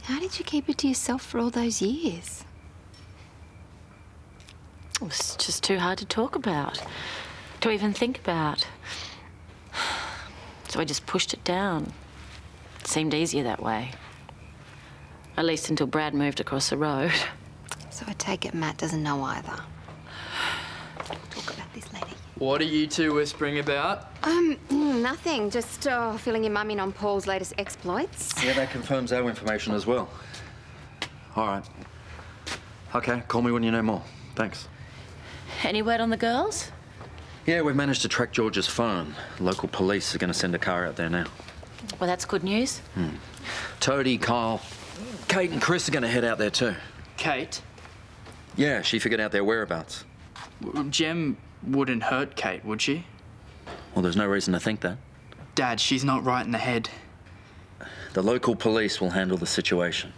How did you keep it to yourself for all those years? It was just too hard to talk about, to even think about. So I just pushed it down. It seemed easier that way. At least until Brad moved across the road. So I take it Matt doesn't know either. Talk about this lady. What are you two whispering about? Nothing. Just filling your mum in on Paul's latest exploits. Yeah, that confirms our information as well. All right. Okay, call me when you know more. Thanks. Any word on the girls? Yeah, we've managed to track George's phone. Local police are going to send a car out there now. Well, that's good news. Toadie, Karl, Kate and Chris are going to head out there too. Kate? Yeah, she figured out their whereabouts. Jem wouldn't hurt Kate, would she? Well, there's no reason to think that. Dad, she's not right in the head. The local police will handle the situation.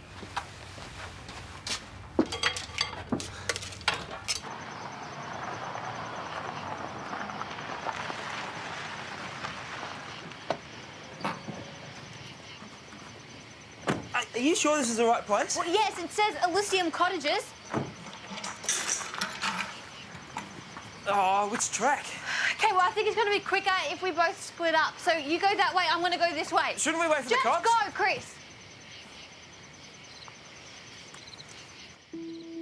Are you sure this is the right place? Well, yes, it says Elysium Cottages. Oh, which track? Okay, well, I think it's going to be quicker if we both split up. So you go that way, I'm going to go this way. Shouldn't we wait for Just the cops? go, Chris.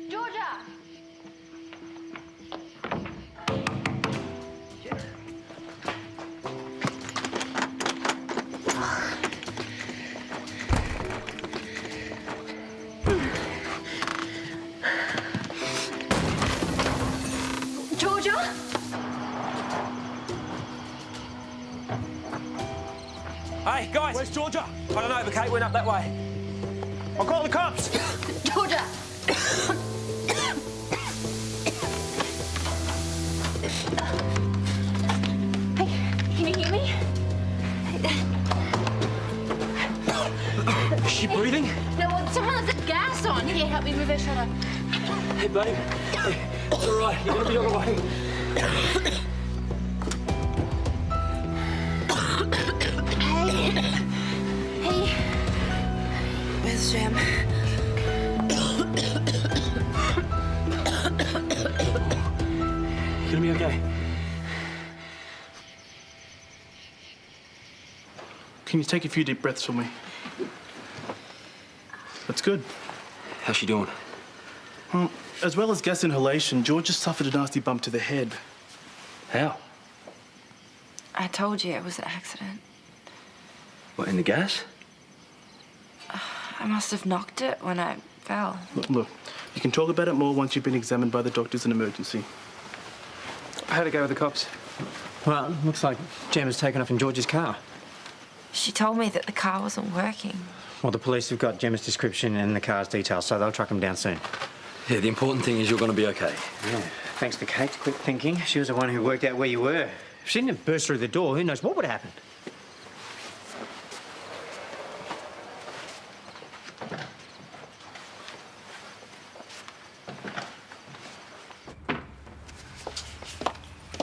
Georgia! Georgia? Hey, guys! Where's Georgia? I don't know, but Kate went up that way. I'll call the cops! Georgia! Hey, can you hear me? Is she breathing? No, well, someone has the gas on. Here, help me move her shutter. Hey, babe. Hey, it's all right. You're gonna be all right. Hey. Where's Jem? You gonna be okay? Can you take a few deep breaths for me? That's good. How's she doing? Well, as well as gas inhalation, George just suffered a nasty bump to the head. How? I told you it was an accident. What, in the gas? I must have knocked it when I fell. Look, you can talk about it more once you've been examined by the doctors in emergency. How'd it go with the cops? Well, looks like Jem has taken off in George's car. She told me that the car wasn't working. Well, the police have got Gemma's description and the car's details, so they'll track him down soon. Yeah, the important thing is you're gonna be okay. Yeah. Thanks to Kate's quick thinking. She was the one who worked out where you were. If she didn't have burst through the door, who knows what would have happened?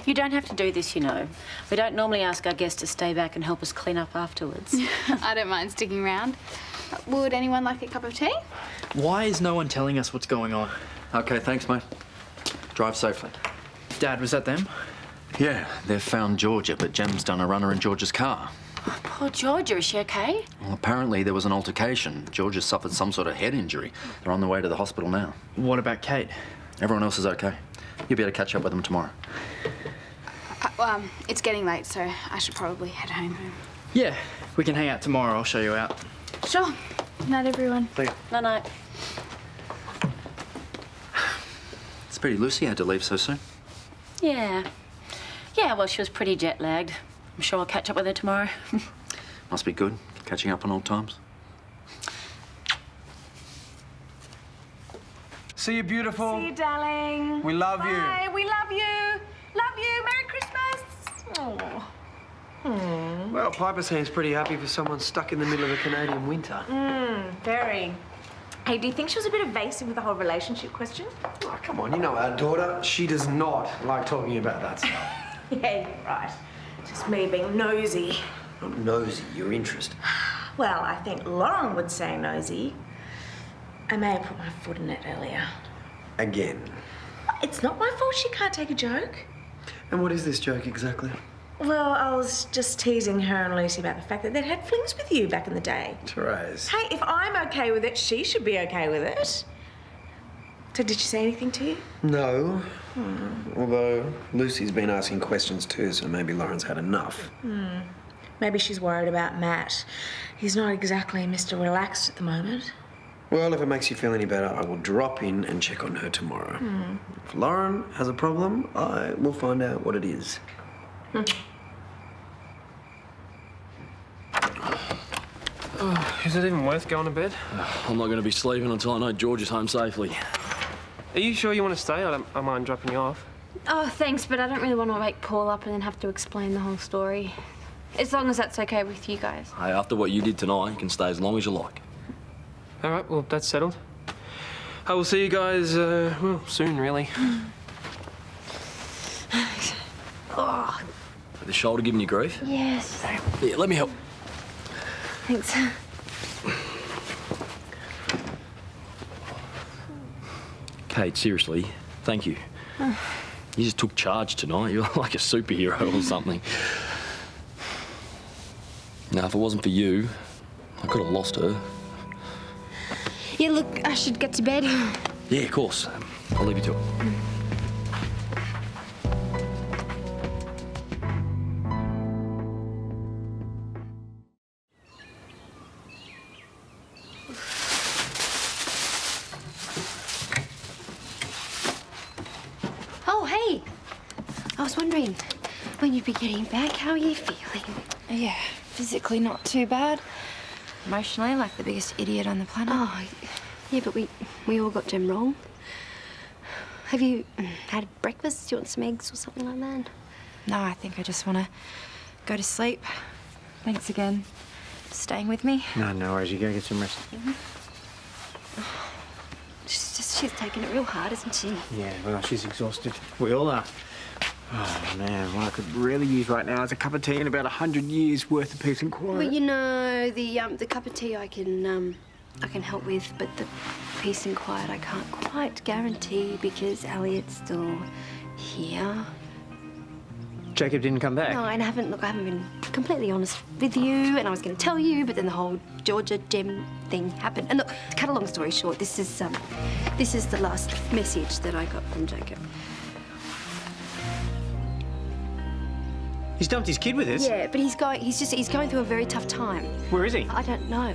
You don't have to do this, you know. We don't normally ask our guests to stay back and help us clean up afterwards. I don't mind sticking around. Would anyone like a cup of tea? Why is no one telling us what's going on? Okay, thanks, mate. Drive safely. Dad, was that them? Yeah, they've found Georgia, but Jem's done a runner in Georgia's car. Poor Georgia, is she okay? Well, apparently there was an altercation. Georgia suffered some sort of head injury. They're on the way to the hospital now. What about Kate? Everyone else is okay. You'll be able to catch up with them tomorrow. It's getting late, so I should probably head home. Yeah, we can hang out tomorrow. I'll show you out. Sure. Night, everyone. No. It's pretty Lucy had to leave so soon. Yeah. Yeah, well, she was pretty jet-lagged. I'm sure I'll catch up with her tomorrow. Must be good, catching up on old times. See you, beautiful. See you, darling. We love you. Bye. We love you. Love you. Merry Christmas. Oh. Well, Piper seems pretty happy for someone stuck in the middle of a Canadian winter. Very. Hey, do you think she was a bit evasive with the whole relationship question? Oh, come on, you know our daughter. She does not like talking about that stuff. Yeah, you're right. Just me being nosy. Not nosy, you're interested. Well, I think Lauren would say nosy. I may have put my foot in it earlier. Again. It's not my fault she can't take a joke. And what is this joke exactly? Well, I was just teasing her and Lucy about the fact that they'd had flings with you back in the day. Therese. Hey, if I'm okay with it, she should be okay with it. So did she say anything to you? No. Although Lucy's been asking questions too, so maybe Lauren's had enough. Maybe she's worried about Matt. He's not exactly Mr. Relaxed at the moment. Well, if it makes you feel any better, I will drop in and check on her tomorrow. If Lauren has a problem, I will find out what it is. Is it even worth going to bed? I'm not going to be sleeping until I know George is home safely. Are you sure you want to stay? I don't mind dropping you off. Oh, thanks, but I don't really want to wake Paul up and then have to explain the whole story. As long as that's okay with you guys. Hey, after what you did tonight, you can stay as long as you like. All right, well, that's settled. I will see you guys, well, soon, really. Oh, The shoulder giving you grief? yes. Yeah, let me help. Thanks. Kate, seriously, thank you. You just took charge tonight. You're like a superhero or something. Now, if it wasn't for you, I could have lost her. Yeah, look, I should get to bed. Yeah, of course. I'll leave you to it. Oh, hey. I was wondering when you'd be getting back. How are you feeling? Yeah, physically not too bad. Emotionally, like the biggest idiot on the planet. Oh, yeah, but we all got Jem wrong. Have you had breakfast? Do you want some eggs or something like that? No, I think I just want to go to sleep. Thanks again for staying with me. No worries. You go get some rest. She's taking it real hard, isn't she? Yeah, well, she's exhausted. We all are. Oh, man, what I could really use right now is a cup of tea and about 100 years' worth of peace and quiet. Well, you know, the cup of tea I can help with, but the peace and quiet I can't quite guarantee because Elliot's still here. Jacob didn't come back? No, and I haven't been completely honest with you, and I was going to tell you, but then the whole Georgia Jem thing happened. And look, to cut a long story short, this is the last message that I got from Jacob. He's dumped his kid with us? Yeah, but he's going through a very tough time. Where is he? I don't know.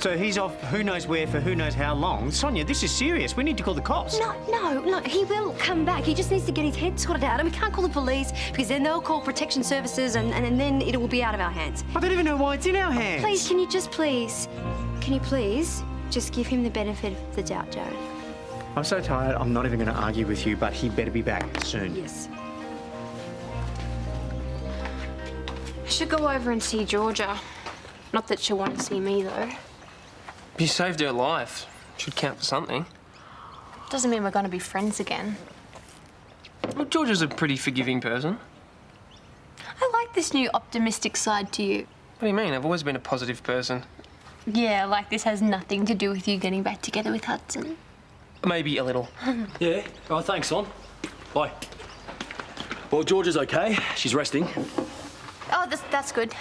So he's off who knows where for who knows how long. Sonya, this is serious. We need to call the cops. No, he will come back. He just needs to get his head sorted out. And we can't call the police because then they'll call protection services and then it will be out of our hands. I don't even know why it's in our hands. Please, can you please just give him the benefit of the doubt, Jared? I'm so tired, I'm not even going to argue with you, but he better be back soon. Yes. I should go over and see Georgia. Not that she'll want to see me, though. You saved her life. Should count for something. Doesn't mean we're going to be friends again. Well, Georgia's a pretty forgiving person. I like this new optimistic side to you. What do you mean? I've always been a positive person. Yeah, like this has nothing to do with you getting back together with Hudson. Maybe a little. Yeah. Oh, thanks, Son. Bye. Well, Georgia's okay. She's resting. Oh, that's good.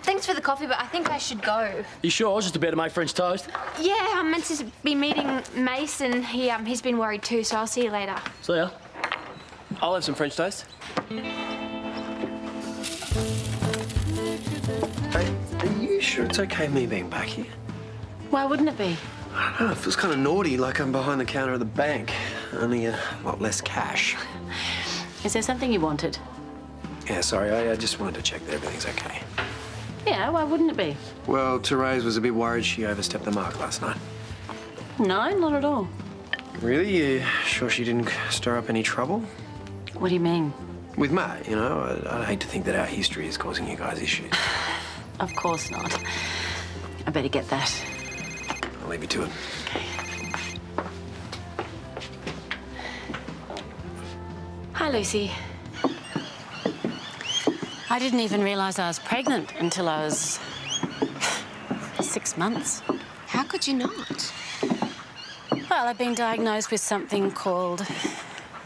Thanks for the coffee, but I think I should go. You sure? I was just about to make French toast. Yeah, I'm meant to be meeting Mace, and he's been worried too, so I'll see you later. See ya. I'll have some French toast. Hey, are you sure it's okay me being back here? Why wouldn't it be? I don't know, it feels kind of naughty, like I'm behind the counter of the bank. Only a lot less cash. Is there something you wanted? Yeah, sorry, I just wanted to check that everything's okay. Yeah, why wouldn't it be? Well, Therese was a bit worried she overstepped the mark last night. No, not at all. Really? You sure she didn't stir up any trouble? What do you mean? With Matt, you know? I'd hate to think that our history is causing you guys issues. Of course not. I better get that. I'll leave you to it. Hi, Lucy. I didn't even realise I was pregnant until I was 6 months. How could you not? Well, I've been diagnosed with something called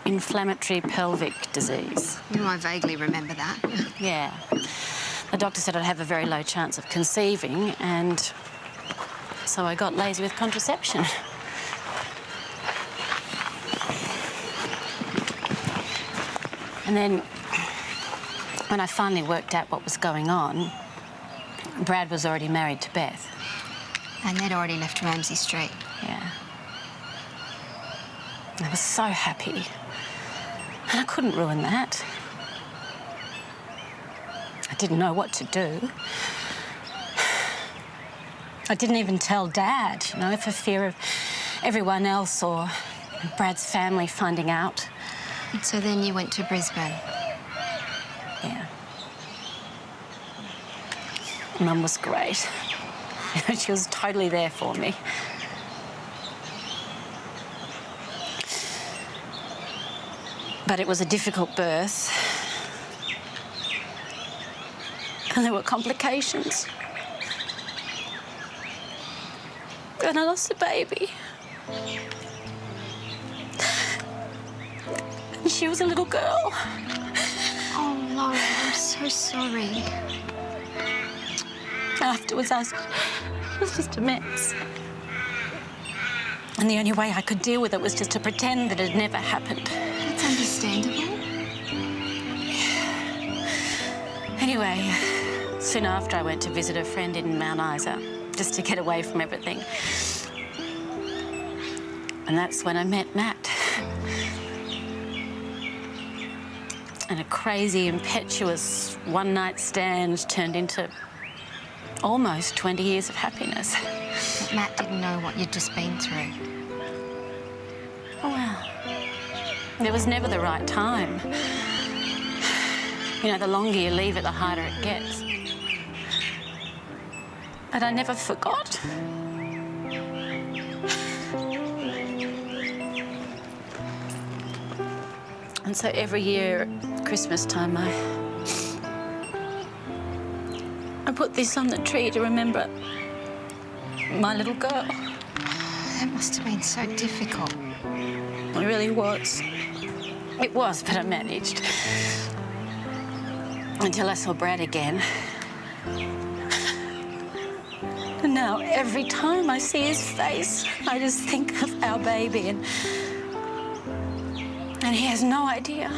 inflammatory pelvic disease. Oh, I vaguely remember that. Yeah. The doctor said I'd have a very low chance of conceiving, and so I got lazy with contraception. And then, when I finally worked out what was going on, Brad was already married to Beth. And they'd already left Ramsay Street. Yeah. I was so happy. And I couldn't ruin that. I didn't know what to do. I didn't even tell Dad, you know, for fear of everyone else or Brad's family finding out. And so then you went to Brisbane? Yeah. Mum was great. You know, she was totally there for me. But it was a difficult birth. And there were complications. And I lost the baby. And she was a little girl. Oh, Lauren, I'm so sorry. Afterwards, I was just a mess. And the only way I could deal with it was just to pretend that it had never happened. That's understandable. Anyway, soon after I went to visit a friend in Mount Isa, just to get away from everything. And that's when I met Matt. And a crazy, impetuous one-night stand turned into almost 20 years of happiness. But Matt didn't know what you'd just been through. Oh, well. There was never the right time. You know, the longer you leave it, the harder it gets. But I never forgot. And so every year at Christmas time, I put this on the tree to remember my little girl. That must have been so difficult. It really was. It was, but I managed. Until I saw Brad again. And now every time I see his face, I just think of our baby, and he has no idea.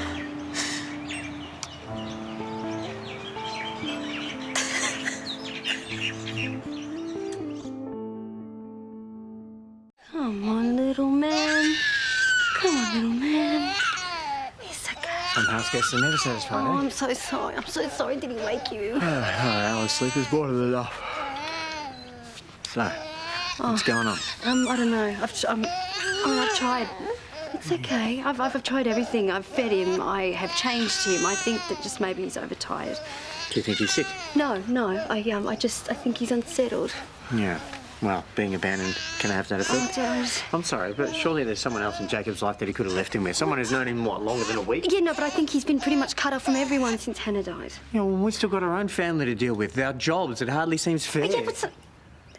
Come on, little man. Come on, little man. It's okay. Some house guests are never satisfied, Oh, eh? I'm so sorry. I'm so sorry. Did he wake you? Alice, sleep is more than enough. So, what's going on? I don't know. I've tried. It's okay. I've tried everything. I've fed him. I have changed him. I think that just maybe he's overtired. Do you think he's sick? No. I think he's unsettled. Yeah. Well, being abandoned can have that effect. Oh, don't. I'm sorry, but surely there's someone else in Jacob's life that he could have left him with. Someone who's known him, what, longer than a week? Yeah, no, but I think he's been pretty much cut off from everyone since Hannah died. Yeah, well, we've still got our own family to deal with, our jobs. It hardly seems fair. Yeah, but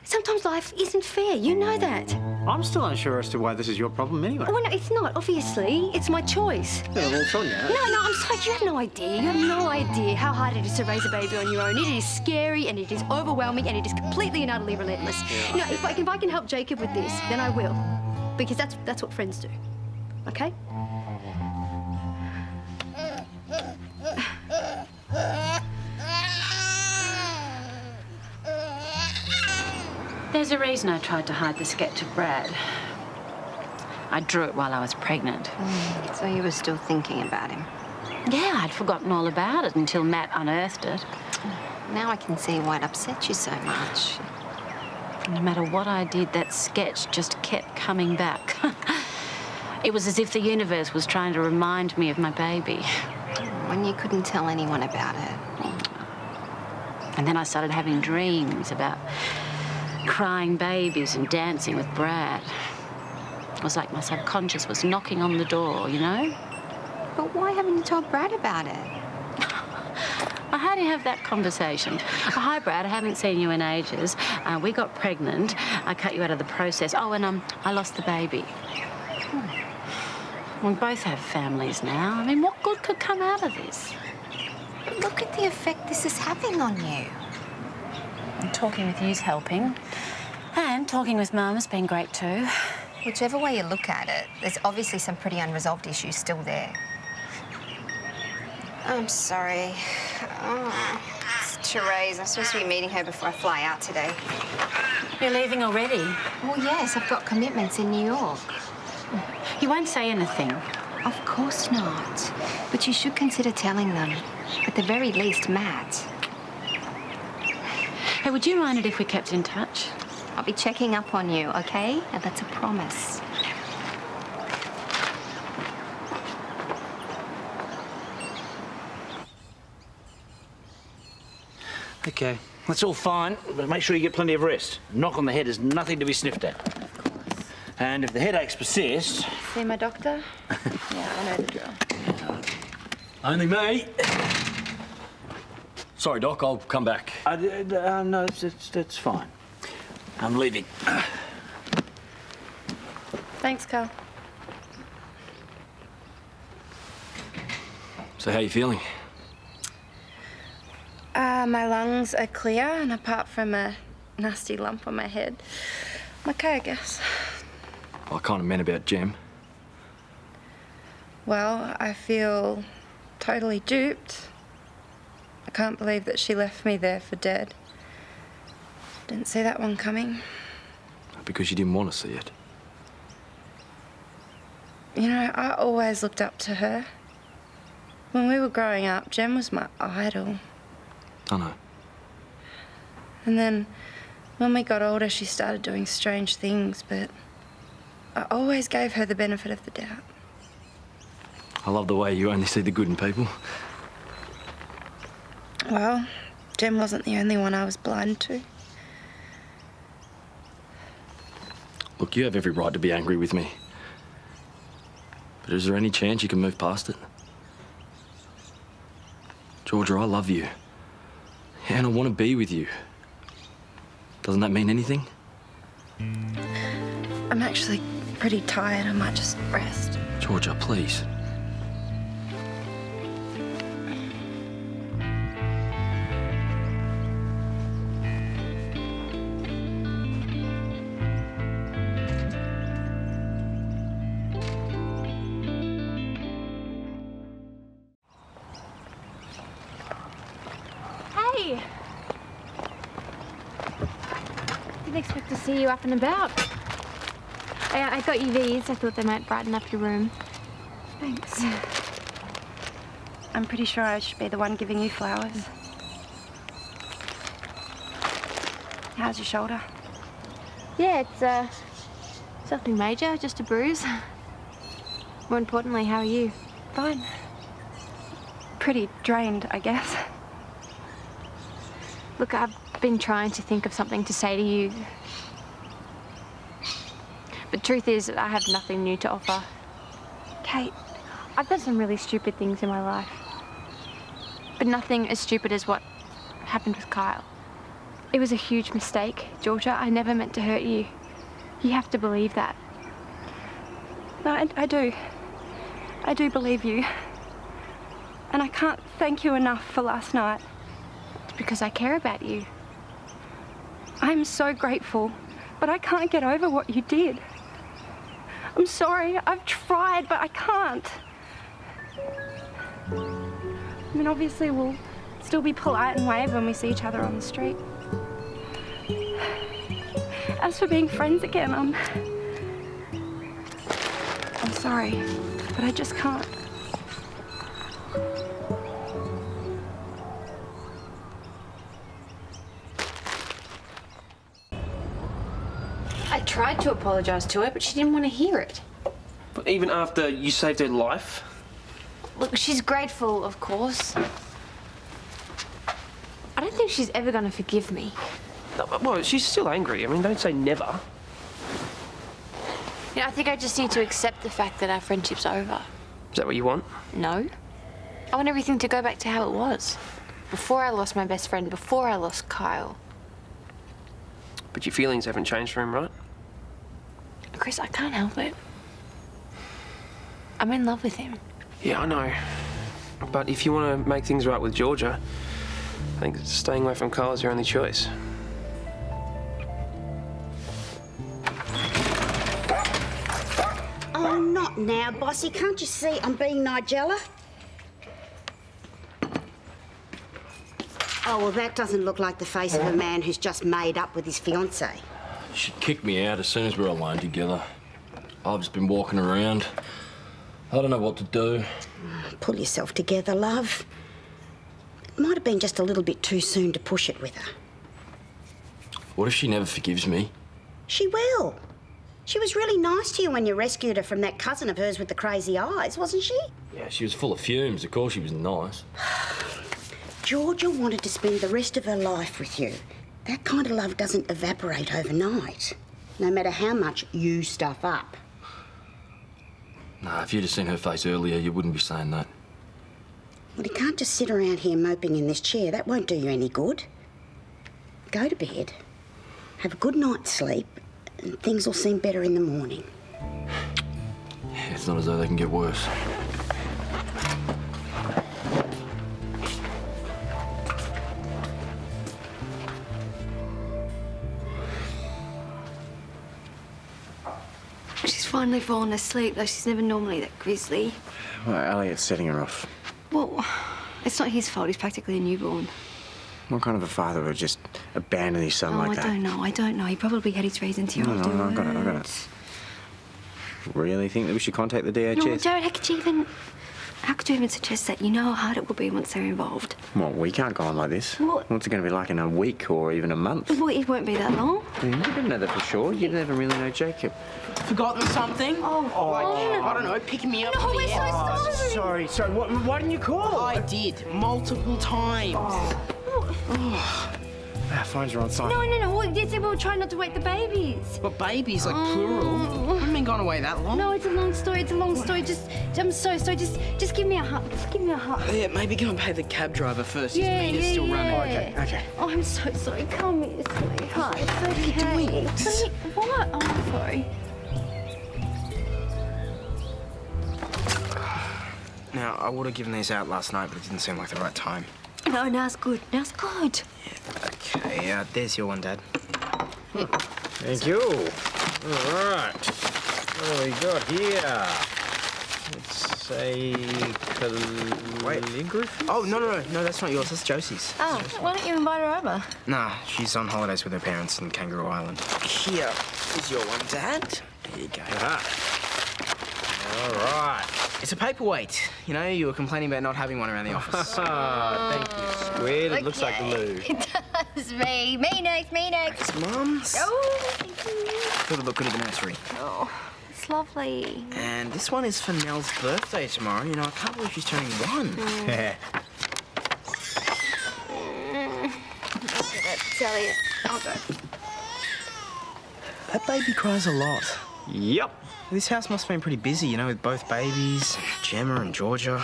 sometimes life isn't fair. You know that. I'm still unsure as to why this is your problem anyway. Oh, no, it's not, obviously. It's my choice. Yeah, well, Sonya. No, I'm sorry. You have no idea. You have no idea how hard it is to raise a baby on your own. It is scary, and it is overwhelming, and it is completely and utterly relentless. Yeah. No, if I can help Jacob with this, then I will. Because that's what friends do. Okay? There's a reason I tried to hide the sketch of Brad. I drew it while I was pregnant. So you were still thinking about him? Yeah, I'd forgotten all about it until Matt unearthed it. Now I can see why it upset you so much. No matter what I did, that sketch just kept coming back. It was as if the universe was trying to remind me of my baby. When you couldn't tell anyone about it. And then I started having dreams about crying babies and dancing with Brad. It was like my subconscious was knocking on the door, you know? But why haven't you told Brad about it? Well, how do you have that conversation? Hi, Brad, I haven't seen you in ages. We got pregnant. I cut you out of the process. Oh, and I lost the baby. We both have families now. I mean, what good could come out of this? But look at the effect this is having on you. And talking with you's helping. And talking with Mum has been great too. Whichever way you look at it, there's obviously some pretty unresolved issues still there. I'm sorry. Oh, it's Therese. I'm supposed to be meeting her before I fly out today. You're leaving already? Well, yes, I've got commitments in New York. You won't say anything? Of course not. But you should consider telling them. At the very least, Matt. Hey, would you mind it if we kept in touch? I'll be checking up on you, okay? And that's a promise. Okay, that's all fine, but make sure you get plenty of rest. A knock on the head is nothing to be sniffed at. And if the headaches persist... See my doctor? Yeah, I know the drill. Only me. Sorry, Doc, I'll come back. No, it's fine. I'm leaving. Thanks, Karl. So how you feeling? My lungs are clear, and apart from a nasty lump on my head, I'm okay, I guess. I kind of meant about Jem. Well, I feel totally duped. I can't believe that she left me there for dead. Didn't see that one coming. Because you didn't want to see it. You know, I always looked up to her. When we were growing up, Jem was my idol. I know. And then, when we got older, she started doing strange things, but I always gave her the benefit of the doubt. I love the way you only see the good in people. Well, Jem wasn't the only one I was blind to. Look, you have every right to be angry with me. But is there any chance you can move past it? Georgia, I love you. And I want to be with you. Doesn't that mean anything? I'm actually pretty tired. I might just rest. Georgia, please. Hey! Didn't expect to see you up and about. I got you these. I thought they might brighten up your room. Thanks. I'm pretty sure I should be the one giving you flowers. How's your shoulder? Yeah, it's nothing major, just a bruise. More importantly, how are you? Fine. Pretty drained, I guess. Look, I've been trying to think of something to say to you. But truth is, I have nothing new to offer. Kate, I've done some really stupid things in my life. But nothing as stupid as what happened with Kyle. It was a huge mistake, Georgia. I never meant to hurt you. You have to believe that. No, I do. I do believe you. And I can't thank you enough for last night. It's because I care about you. I'm so grateful, but I can't get over what you did. I'm sorry, I've tried, but I can't. I mean, obviously we'll still be polite and wave when we see each other on the street. As for being friends again, I'm sorry, but I just can't. I tried to apologise to her, but she didn't want to hear it. But even after you saved her life? Look, she's grateful, of course. I don't think she's ever going to forgive me. No, well, she's still angry. I mean, don't say never. You know, I think I just need to accept the fact that our friendship's over. Is that what you want? No. I want everything to go back to how it was. before I lost my best friend, before I lost Kyle. But your feelings haven't changed for him, right? Chris, I can't help it. I'm in love with him. Yeah, I know. But if you want to make things right with Georgia, I think staying away from Karl is your only choice. Oh, not now, Bossy. Can't you see I'm being Nigella? Oh, well, that doesn't look like the face of a man who's just made up with his fiancée. She kicked me out as soon as we were alone together. I've just been walking around. I don't know what to do. Pull yourself together, love. It might have been just a little bit too soon to push it with her. What if she never forgives me? She will. She was really nice to you when you rescued her from that cousin of hers with the crazy eyes, wasn't she? Yeah, she was full of fumes. Of course she was nice. Georgia wanted to spend the rest of her life with you. That kind of love doesn't evaporate overnight, no matter how much you stuff up. Nah, if you'd have seen her face earlier, you wouldn't be saying that. Well, you can't just sit around here moping in this chair. That won't do you any good. Go to bed, have a good night's sleep, and things will seem better in the morning. Yeah, it's not as though they can get worse. She's finally fallen asleep, though she's never normally that grisly. Well, Elliot's setting her off. Well, it's not his fault. He's practically a newborn. What kind of a father would just abandon his son like that? I don't know. He probably had his reasons. No, I got it. Really think that we should contact the DHS? No, Jared, how could you even suggest that? You know how hard it will be once they're involved. Well, we can't go on like this. What? What's it going to be like in a week or even a month? Well, it won't be that long. You don't know that for sure. You never really know Jacob. Forgotten something? I don't know, picking me up. No, from the we're so air. sorry. Sorry. Why didn't you call? I did, multiple times. Our phones are on silent. No. You said we were trying not to wake the babies. But babies, like plural. I haven't been gone away that long. No, it's a long story. I'm so sorry. Just give me a hug. Yeah, maybe go and pay the cab driver first. Yeah, His meter's still running. Okay. Oh, I'm so sorry. Come here, sweetheart. It's okay. What? Oh, I'm sorry. Now, I would have given these out last night, but it didn't seem like the right time. No, now's good. Okay, there's your one, Dad. Thank you. All right. What do we got here? Let's say calligraphy? Oh, no, that's not yours. That's Josie's. Oh, why don't you invite her over? Nah, she's on holidays with her parents in Kangaroo Island. Here is your one, Dad. There you go. All right. It's a paperweight. You know, you were complaining about not having one around the office. Thank you, Squid. It looks like glue. It does. Me next. It's Mum's. Oh, thank you. Thought it looked good at the nursery. Oh, it's lovely. And this one is for Nell's birthday tomorrow. You know, I can't believe she's turning 1. That's Elliot. I'll go. That baby cries a lot. Yep. This house must have been pretty busy, you know, with both babies, Gemma and Georgia.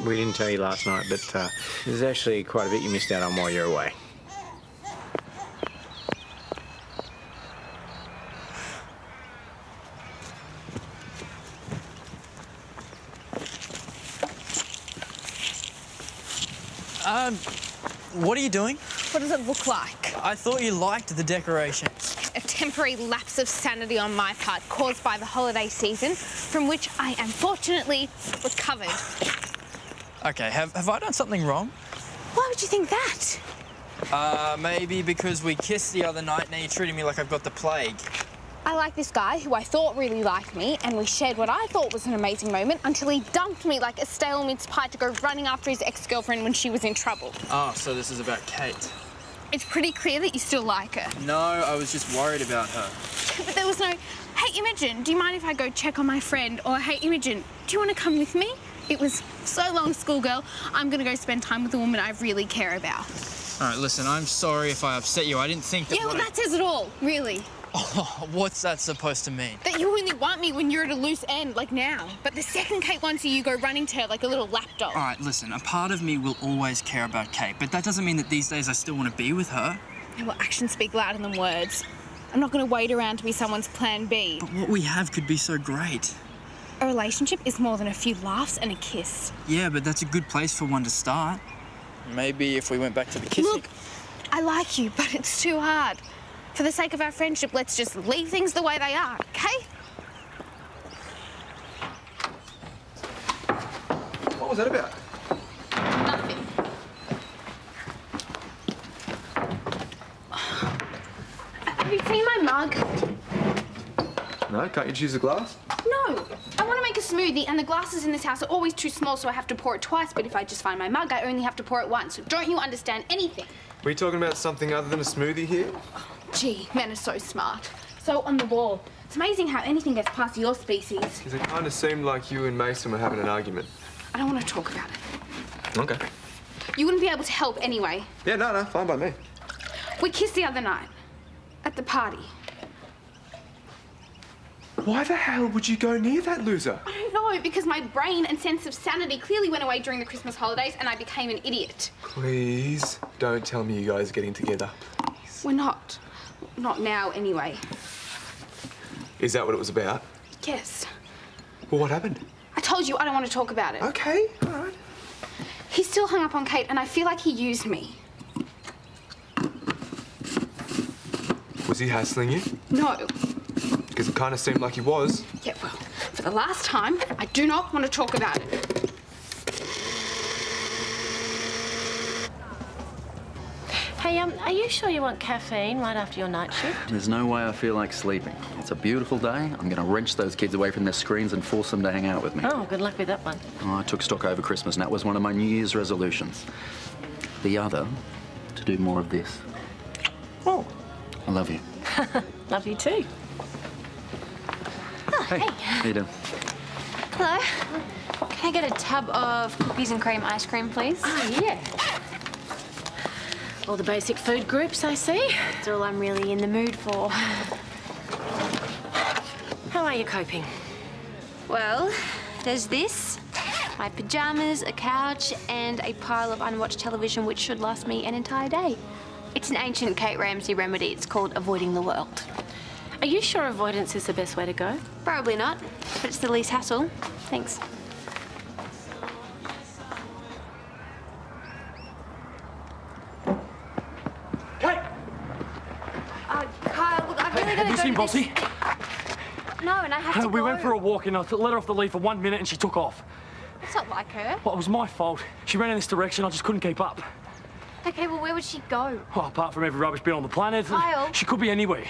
We didn't tell you last night, but there's actually quite a bit you missed out on while you're away. What are you doing? What does it look like? I thought you liked the decorations. A temporary lapse of sanity on my part caused by the holiday season, from which I am fortunately recovered. Okay, have I done something wrong? Why would you think that? Maybe because we kissed the other night, now you're treating me like I've got the plague. I like this guy who I thought really liked me, and we shared what I thought was an amazing moment until he dumped me like a stale mince pie to go running after his ex-girlfriend when she was in trouble. Oh, so this is about Kate. It's pretty clear that you still like her. No, I was just worried about her. But there was no, hey, Imogen, do you mind if I go check on my friend? Or, hey, Imogen, do you want to come with me? It was so long, schoolgirl. I'm going to go spend time with a woman I really care about. All right, listen, I'm sorry if I upset you. I didn't think that... Yeah, well, that says it all, really. Oh, what's that supposed to mean? That you only want me when you're at a loose end, like now. But the second Kate wants you, you go running to her like a little lapdog. All right, listen, a part of me will always care about Kate, but that doesn't mean that these days I still want to be with her. Yeah, well, actions speak louder than words. I'm not going to wait around to be someone's plan B. But what we have could be so great. A relationship is more than a few laughs and a kiss. Yeah, but that's a good place for one to start. Maybe if we went back to the kissing... Look, I like you, but it's too hard. For the sake of our friendship, let's just leave things the way they are, okay? What was that about? Nothing. Have you seen my mug? No, can't you choose a glass? No. I want to make a smoothie, and the glasses in this house are always too small, so I have to pour it twice. But if I just find my mug, I only have to pour it once. So don't you understand anything? Were you talking about something other than a smoothie here? Gee, men are so smart. So on the ball. It's amazing how anything gets past your species. Because it kind of seemed like you and Mason were having an argument. I don't want to talk about it. Okay. You wouldn't be able to help anyway. Yeah, no, fine by me. We kissed the other night. At the party. Why the hell would you go near that loser? I don't know, because my brain and sense of sanity clearly went away during the Christmas holidays and I became an idiot. Please, don't tell me you guys are getting together. We're not. Not now, anyway. Is that what it was about? Yes. Well, what happened? I told you I don't want to talk about it. Okay, all right. He's still hung up on Kate and I feel like he used me. Was he hassling you? No. Because it kind of seemed like he was. Yeah, well, for the last time, I do not want to talk about it. Hey, are you sure you want caffeine right after your night shift? There's no way I feel like sleeping. It's a beautiful day. I'm going to wrench those kids away from their screens and force them to hang out with me. Oh, good luck with that one. Oh, I took stock over Christmas, and that was one of my New Year's resolutions. The other, to do more of this. Oh. I love you. Love you too. Oh, Hey, how you doing? Hello. Can I get a tub of cookies and cream ice cream, please? Oh, yeah. All the basic food groups, I see. That's all I'm really in the mood for. How are you coping? Well, there's this, my pajamas, a couch, and a pile of unwatched television which should last me an entire day. It's an ancient Kate Ramsay remedy. It's called avoiding the world. Are you sure avoidance is the best way to go? Probably not, but it's the least hassle. Thanks. Kyle, look, I really gotta Have you go seen to Bossy? No, and I have to go. We went for a walk and I let her off the lead for 1 minute and she took off. It's not like her. Well, it was my fault. She ran in this direction, I just couldn't keep up. Okay, well, where would she go? Well, apart from every rubbish bin on the planet, Kyle. she could be anywhere.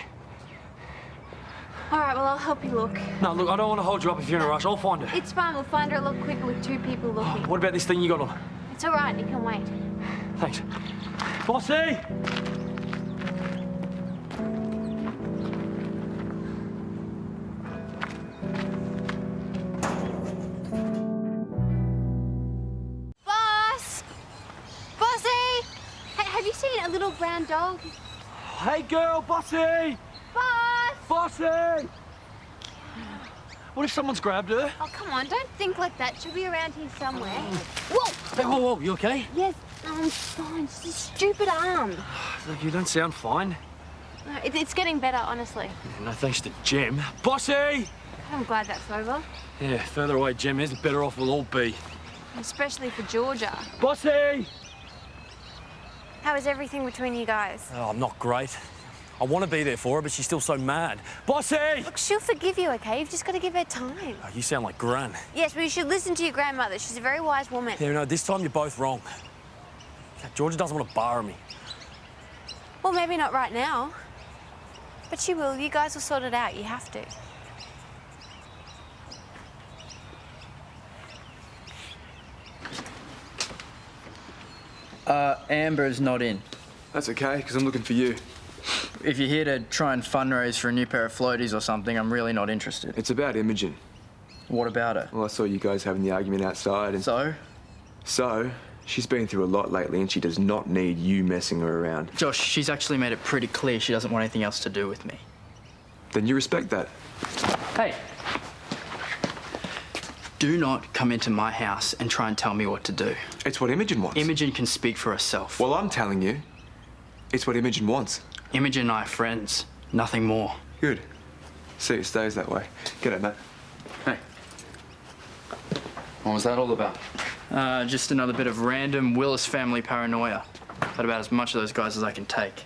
All right, well, I'll help you look. No, look, I don't want to hold you up if you're in a rush. I'll find her. It's fine. We'll find her a lot quicker with two people looking. What about this thing you got on? It's all right. It can wait. Thanks. Bossy! Boss! Bossy! Hey, have you seen a little brown dog? Hey, girl, Bossy! Boss! Bossy! What if someone's grabbed her? Oh, come on. Don't think like that. She'll be around here somewhere. Whoa! Hey, whoa, you okay? Yes, I'm fine. It's a stupid arm. Look, you don't sound fine. No, it's getting better, honestly. No thanks to Jem. Bossy! I'm glad that's over. Yeah, further away Jem is, the better off we'll all be. Especially for Georgia. Bossy! How is everything between you guys? Oh, not great. I want to be there for her, but she's still so mad. Bossy! Look, she'll forgive you, okay? You've just got to give her time. Oh, you sound like Gran. Yes, but you should listen to your grandmother. She's a very wise woman. Yeah, no, this time you're both wrong. Georgia doesn't want to borrow me. Well, maybe not right now. But she will. You guys will sort it out. You have to. Amber's not in. That's okay, because I'm looking for you. If you're here to try and fundraise for a new pair of floaties or something, I'm really not interested. It's about Imogen. What about her? Well, I saw you guys having the argument outside and... So? So, she's been through a lot lately and she does not need you messing her around. Josh, she's actually made it pretty clear she doesn't want anything else to do with me. Then you respect that. Hey. Do not come into my house and try and tell me what to do. It's what Imogen wants. Imogen can speak for herself. Well, I'm telling you, it's what Imogen wants. Imogen and I are friends, nothing more. Good. See, it stays that way. G'day, mate. Hey. What was that all about? Just another bit of random Willis family paranoia. But about as much of those guys as I can take.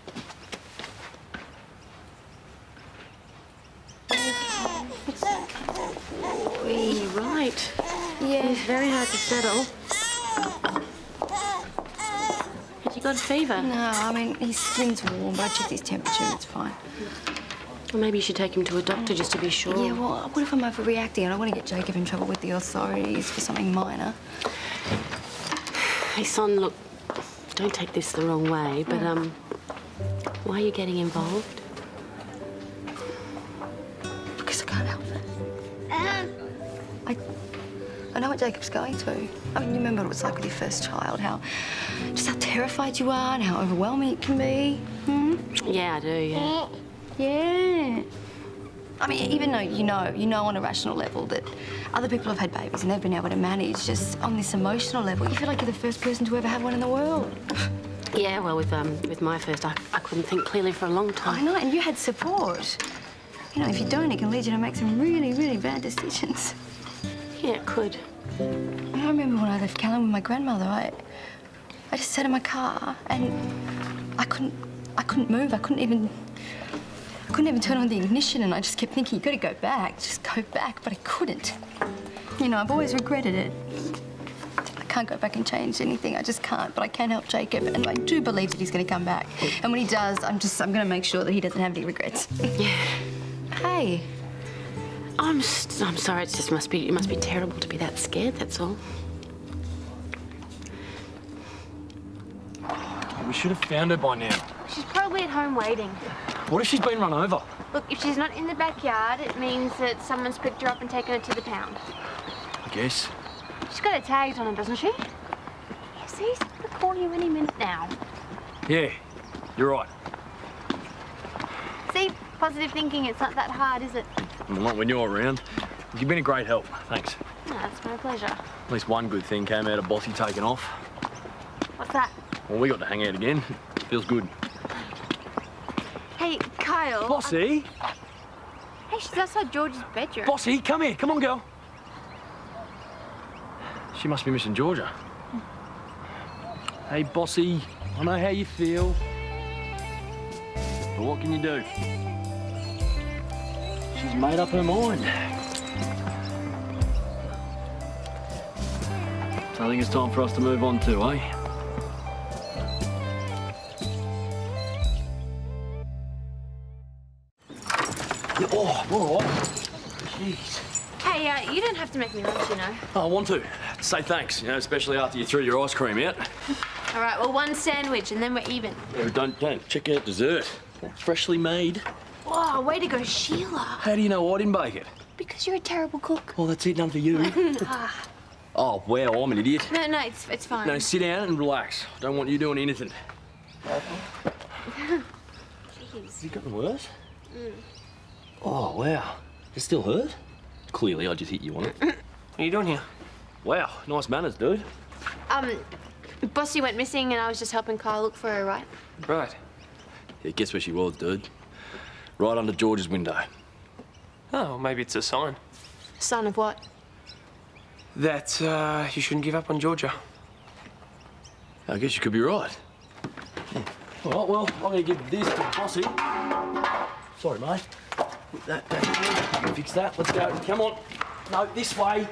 Right. Yeah. It's very hard to settle. Has he got a fever? No, I mean, his skin's warm, but I checked his temperature and it's fine. Well, maybe you should take him to a doctor just to be sure. Yeah, well, what if I'm overreacting? I don't want to get Jacob in trouble with the authorities for something minor. Hey, son, look, don't take this the wrong way, but, why are you getting involved? Because I can't help it. I know what Jacob's going through. I mean, you remember what it was like with your first child, how terrified you are and how overwhelming it can be. Yeah, I do, yeah. Yeah. I mean, even though you know on a rational level that other people have had babies and they've been able to manage, just on this emotional level, you feel like you're the first person to ever have one in the world. Yeah, well, with my first, I couldn't think clearly for a long time. I know, and you had support. You know, if you don't, it can lead you to make some really, really bad decisions. Yeah, it could. I remember when I left Calen with my grandmother, I just sat in my car and I couldn't move. I couldn't even turn on the ignition, and I just kept thinking, you gotta go back, just go back, but I couldn't. You know, I've always regretted it. I can't go back and change anything, I just can't, but I can help Jacob, and I do believe that he's gonna come back. And when he does, I'm gonna make sure that he doesn't have any regrets. Yeah. Hey. I'm sorry, it must be terrible to be that scared, that's all. We should have found her by now. She's probably at home waiting. What if she's been run over? Look, if she's not in the backyard, it means that someone's picked her up and taken her to the pound. I guess. She's got her tags on her, doesn't she? Yeah, see, he's gonna call you any minute now. Yeah, you're right. See, positive thinking, it's not that hard, is it? Well, not when you're around. You've been a great help. Thanks. No, that's my pleasure. At least one good thing came out of Bossy taking off. What's that? Well, we got to hang out again. Feels good. Hey, Kyle. Bossy? Hey, she's outside George's bedroom. Bossy, come here. Come on, girl. She must be missing Georgia. Hey, Bossy, I know how you feel. But what can you do? She's made up her mind. So I think it's time for us to move on too, eh? Oh, all right. Jeez. Hey, you don't have to make me lunch, you know. Oh, I want to. Say thanks, you know, especially after you threw your ice cream out. All right, well, one sandwich and then we're even. Yeah, don't check out dessert. Freshly made. Whoa, way to go, Sheila. How do you know I didn't bake it? Because you're a terrible cook. Well, that's it, none for you. Oh, wow, I'm an idiot. No, it's fine. No, sit down and relax. I don't want you doing anything. Jeez. Has it gotten worse? Oh, wow. It still hurt? Clearly, I just hit you on it. What are you doing here? Wow, nice manners, dude. Bossy went missing and I was just helping Kyle look for her, right? Right. Yeah, guess where she was, dude? Right under George's window. Oh, maybe it's a sign. Sign of what? That you shouldn't give up on Georgia. I guess you could be right. Yeah. All right, well, I'm going to give this to Bossy. Sorry, mate. Put that back in. Fix that. Let's go. Come on. No, this way.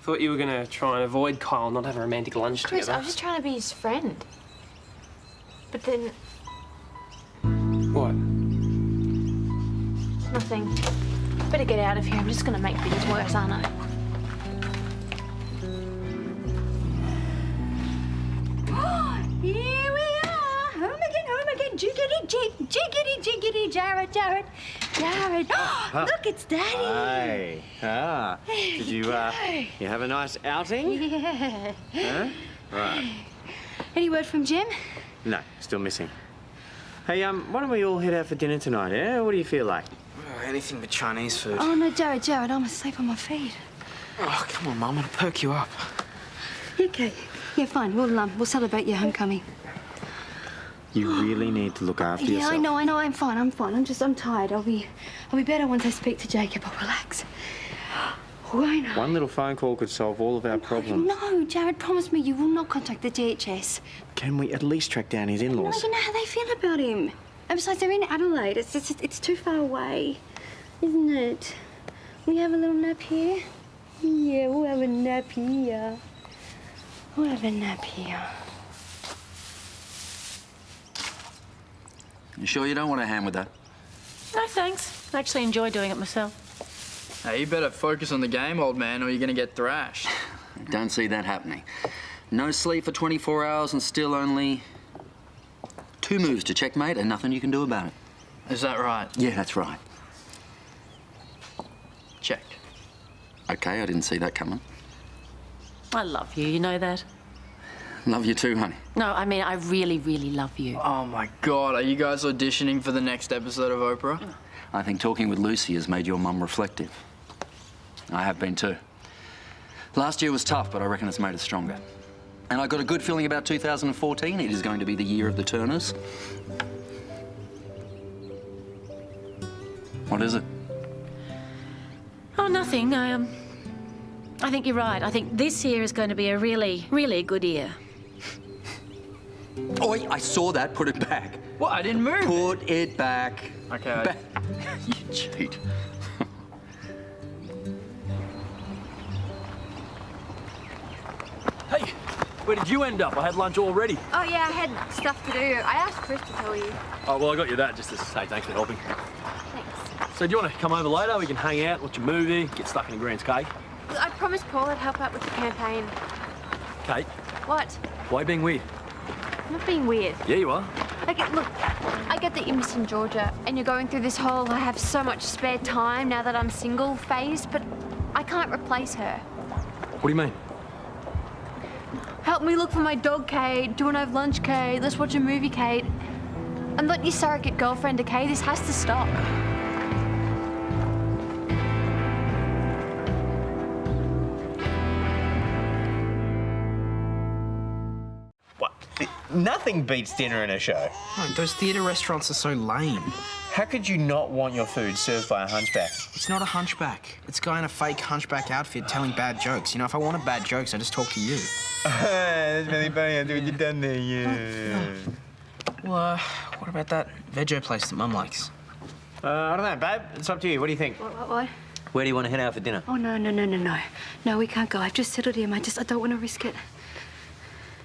Thought you were going to try and avoid Kyle, not have a romantic lunch Chris, together. I was just trying to be his friend. But then... What? Nothing. Better get out of here. I'm just going to make things worse, aren't I? Here we are, home again, jiggity, Jared. Look, it's Daddy. Hey. Did you have a nice outing? Yeah. Huh? Right. Any word from Jim? No, still missing. Hey, why don't we all head out for dinner tonight, eh? What do you feel like? Oh, anything but Chinese food. Oh, no, Jared, I'm asleep on my feet. Oh, come on, Mum. I'll perk you up. Okay. Yeah, fine. We'll celebrate your homecoming. You really need to look after yourself. Yeah, I know. I'm fine. I'm tired. I'll be better once I speak to Jacob. I'll relax. I know. One little phone call could solve all of our problems. No, Jared, promise me you will not contact the DHS. Can we at least track down his in-laws? No, you know how they feel about him. And besides, they're in Adelaide. It's too far away, isn't it? We have a little nap here? Yeah, we'll have a nap here. We'll have a nap here. You sure you don't want a hand with that? No, thanks. I actually enjoy doing it myself. Hey, you better focus on the game, old man, or you're gonna get thrashed. Don't see that happening. No sleep for 24 hours and still only 2 moves to checkmate and nothing you can do about it. Is that right? Yeah, that's right. Check. Okay, I didn't see that coming. I love you, you know that? Love you too, honey. No, I mean, I really, really love you. Oh, my God. Are you guys auditioning for the next episode of Oprah? I think talking with Lucy has made your mum reflective. I have been too. Last year was tough, but I reckon it's made us stronger. And I got a good feeling about 2014. It is going to be the year of the Turners. What is it? Oh, nothing. I think you're right. I think this year is going to be a really, really good year. Oh, I saw that. Put it back. What? I didn't move. Put it back. Okay. You cheat. Hey, where did you end up? I had lunch already. Oh, yeah, I had stuff to do. I asked Chris to tell you. Oh, well, I got you that just to say thanks for helping. Thanks. So do you want to come over later? We can hang out, watch a movie, get stuck in a Grant's cake. I promised Paul I'd help out with the campaign. Kate, What? why are you being weird? I'm not being weird. Yeah, you are. Look, I get that you're missing Georgia and you're going through this whole I have so much spare time now that I'm single phase, but I can't replace her. What do you mean? Help me look for my dog, Kate. Do an over lunch, Kate. Let's watch a movie, Kate. I'm not your surrogate girlfriend, okay? This has to stop. Nothing beats dinner in a show. No, those theatre restaurants are so lame. How could you not want your food served by a hunchback? It's not a hunchback. It's a guy in a fake hunchback outfit telling bad jokes. You know, if I wanted bad jokes, I just talk to you. That's really funny. I do what you've done there, yeah. Well, what about that veggie place that Mum likes? I don't know, babe. It's up to you. What do you think? What? Where do you want to head out for dinner? Oh, no. No, we can't go. I've just settled here, mate. I don't want to risk it.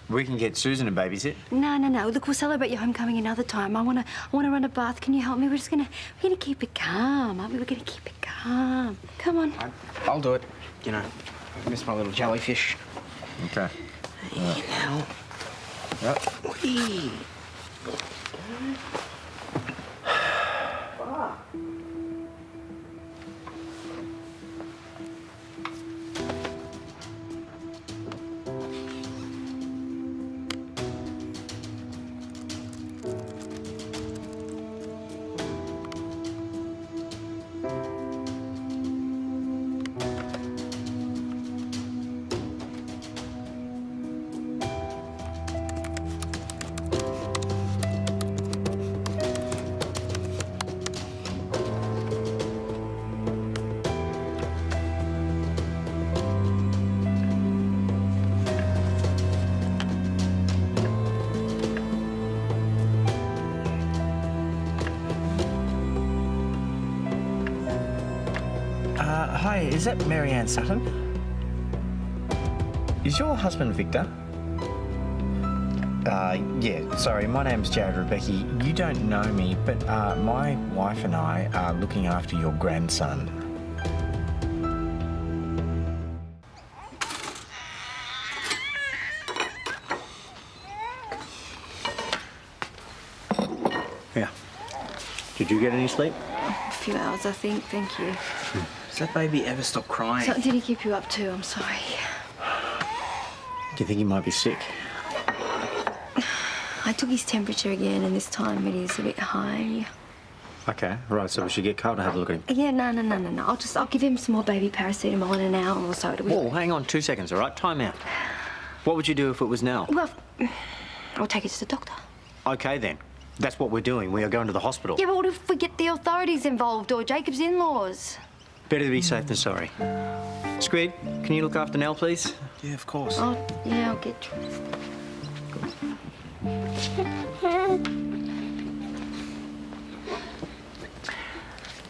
We can get Susan to babysit. No. Look, we'll celebrate your homecoming another time. I wanna run a bath. Can you help me? We're gonna keep it calm, aren't we? We're gonna keep it calm. Come on. I'll do it. You know, I miss my little jellyfish. Okay. Hey, now. Yep. Whee! Hi, is that Mary Ann Sutton? Is your husband Victor? Yeah, sorry, my name's Jared Rebecchi. You don't know me, but my wife and I are looking after your grandson. Yeah. Did you get any sleep? A few hours, I think. Thank you. Does that baby ever stop crying? So, did he keep you up too? I'm sorry. Do you think he might be sick? I took his temperature again, and this time it is a bit high. Okay, right, so we should get Karl to have a look at him. Yeah, no. I'll give him some more baby paracetamol in an hour or so. Whoa, hang on 2 seconds, all right? Time out. What would you do if it was Nell? Well, I'll take it to the doctor. Okay, then. That's what we're doing. We are going to the hospital. Yeah, but what if we get the authorities involved or Jacob's in-laws? Better to be safe than sorry. Squid, can you look after Nell, please? Yeah, of course. Oh, yeah, I'll get dressed.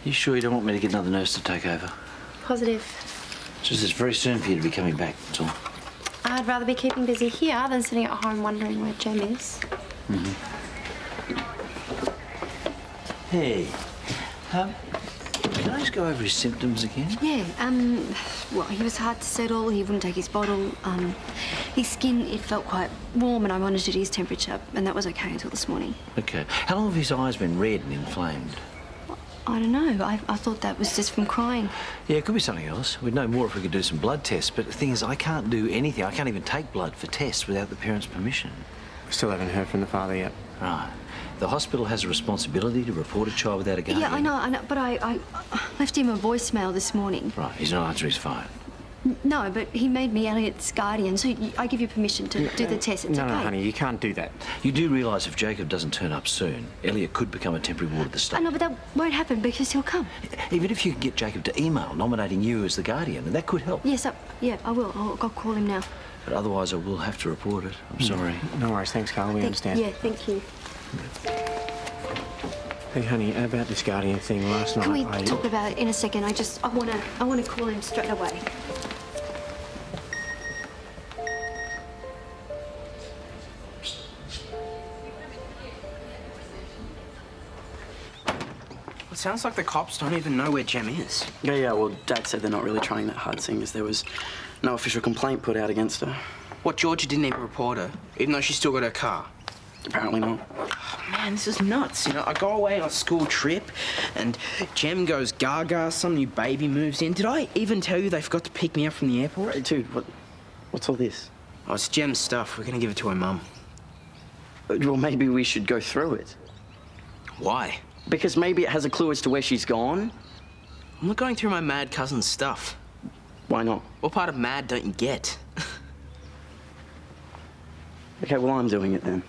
You sure you don't want me to get another nurse to take over? Positive. Just it's very soon for you to be coming back, that's all. I'd rather be keeping busy here than sitting at home wondering where Jem is. Hey, can I just go over his symptoms again? Yeah, well, he was hard to settle, he wouldn't take his bottle. His skin, it felt quite warm and I monitored his temperature, and that was okay until this morning. Okay. How long have his eyes been red and inflamed? I don't know, I thought that was just from crying. Yeah, it could be something else. We'd know more if we could do some blood tests, but the thing is, I can't do anything. I can't even take blood for tests without the parents' permission. We still haven't heard from the father yet. Right. The hospital has a responsibility to report a child without a guardian. Yeah, I know, but I left him a voicemail this morning. Right, he's not answering his phone. No, but he made me Elliot's guardian, so I give you permission to do the test. It's okay. No, honey, you can't do that. You do realise if Jacob doesn't turn up soon, Elliot could become a temporary ward of the state. I know, but that won't happen because he'll come. Even if you could get Jacob to email nominating you as the guardian, then that could help. Yes, yeah, I will. I'll call him now. But otherwise, I will have to report it. I'm sorry. No worries. Thanks, Karl. We understand. Yeah, thank you. Hey, honey, about this guardian thing last night. Can we talk about it in a second? I wanna call him straight away. It sounds like the cops don't even know where Jem is. Yeah, well, Dad said they're not really trying that hard, seeing as there was no official complaint put out against her. What, Georgia didn't even report her, even though she's still got her car? Apparently not. Oh, man, this is nuts. You know, I go away on a school trip and Jem goes gaga, some new baby moves in. Did I even tell you they forgot to pick me up from the airport? Hey, dude, what's all this? Oh, it's Jem's stuff. We're gonna give it to her mum. Well, maybe we should go through it. Why? Because maybe it has a clue as to where she's gone. I'm not going through my mad cousin's stuff. Why not? What part of mad don't you get? Okay, well, I'm doing it then.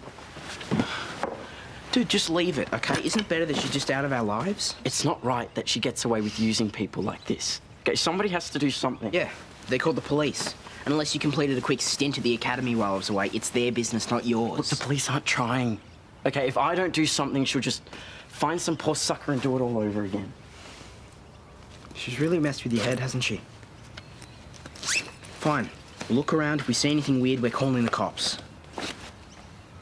Dude, just leave it, okay? Isn't it better that she's just out of our lives? It's not right that she gets away with using people like this. Okay, somebody has to do something. Yeah, they're called the police. And unless you completed a quick stint at the academy while I was away, it's their business, not yours. Look, the police aren't trying. Okay, if I don't do something, she'll just find some poor sucker and do it all over again. She's really messed with your head, hasn't she? Fine. We'll look around. If we see anything weird, we're calling the cops.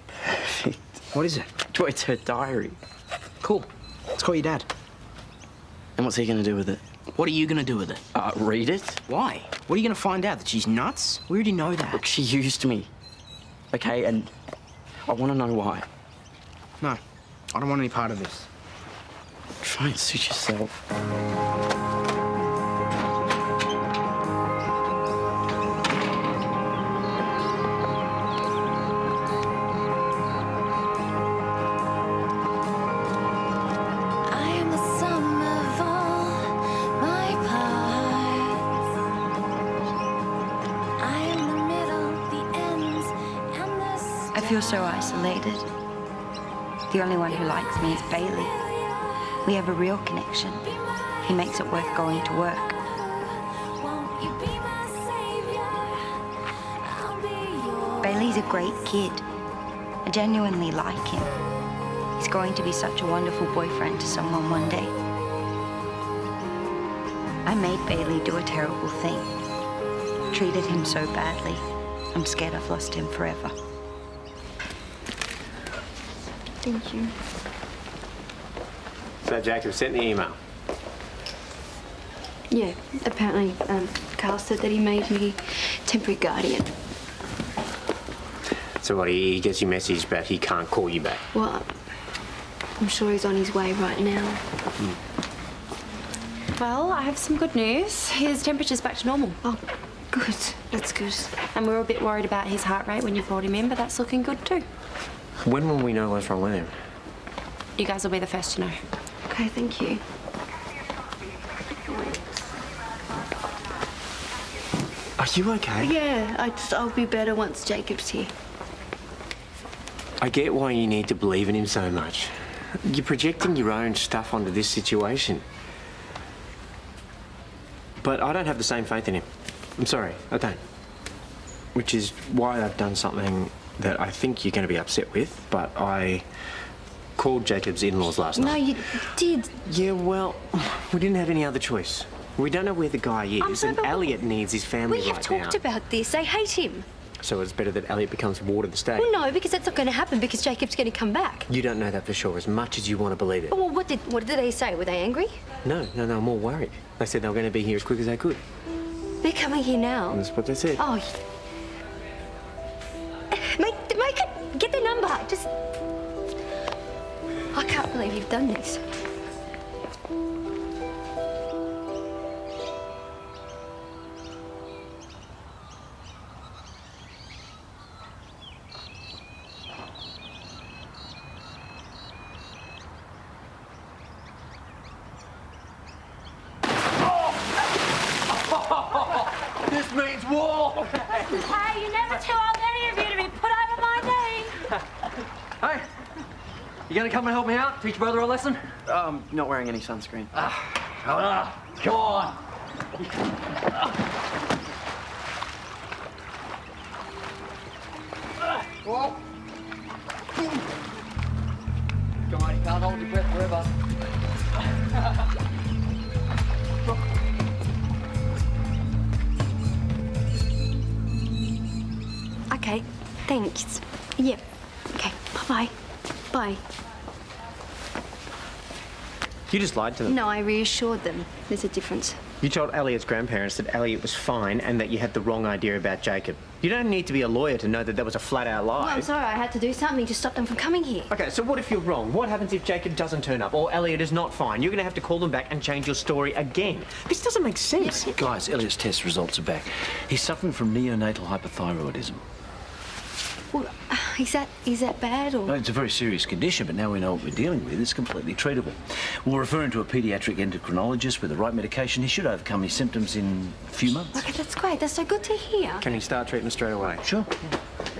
Perfect. What is it? It's her diary. Cool. Let's call your dad. And what's he going to do with it? What are you going to do with it? Read it. Why? What are you going to find out? That she's nuts? We already know that. Look, she used me. Okay, and I want to know why. No. I don't want any part of this. Try and suit yourself. I feel so isolated. The only one who likes me is Bailey. We have a real connection. He makes it worth going to work. Bailey's a great kid. I genuinely like him. He's going to be such a wonderful boyfriend to someone one day. I made Bailey do a terrible thing. Treated him so badly. I'm scared I've lost him forever. Thank you. So Jacob sent the email. Yeah, apparently Karl said that he made me temporary guardian. So what, he gets your message, but he can't call you back? Well, I'm sure he's on his way right now. Well, I have some good news. His temperature's back to normal. Oh, good. That's good. And we were a bit worried about his heart rate when you brought him in, but that's looking good too. When will we know what's wrong with him? You guys will be the first to know. Okay, thank you. Are you okay? Yeah, I'll be better once Jacob's here. I get why you need to believe in him so much. You're projecting your own stuff onto this situation. But I don't have the same faith in him. I'm sorry, I don't. Which is why I've done something that I think you're going to be upset with, but I called Jacob's in-laws last night. No, you did. Yeah, well, we didn't have any other choice. We don't know where the guy is, and Elliot needs his family right now. We have talked about this. They hate him. So it's better that Elliot becomes ward of the state? Well, no, because that's not going to happen because Jacob's going to come back. You don't know that for sure, as much as you want to believe it. Well, what did they say? Were they angry? No, I'm more worried. They said they were going to be here as quick as they could. They're coming here now. That's what they said. Oh. Make it. Get their number. Just. I can't believe you've done this. This means war! Hey, you're never too old, any of you, to be put over my knee. Hey, you gonna come and help me out? Teach brother a lesson? Not wearing any sunscreen. Come on. Come on, you can't hold your breath forever. Okay, thanks. Yep. Okay, bye-bye. Bye. You just lied to them. No, I reassured them. There's a difference. You told Elliot's grandparents that Elliot was fine and that you had the wrong idea about Jacob. You don't need to be a lawyer to know that that was a flat-out lie. Well, I'm sorry, I had to do something to stop them from coming here. Okay, so what if you're wrong? What happens if Jacob doesn't turn up or Elliot is not fine? You're going to have to call them back and change your story again. This doesn't make sense. Guys, Elliot's test results are back. He's suffering from neonatal hypothyroidism. Well, is that bad or? No, it's a very serious condition, but now we know what we're dealing with. It's completely treatable. We'll refer him to a paediatric endocrinologist with the right medication. He should overcome his symptoms in a few months. Okay, that's great. That's so good to hear. Can he start treatment straight away? Sure.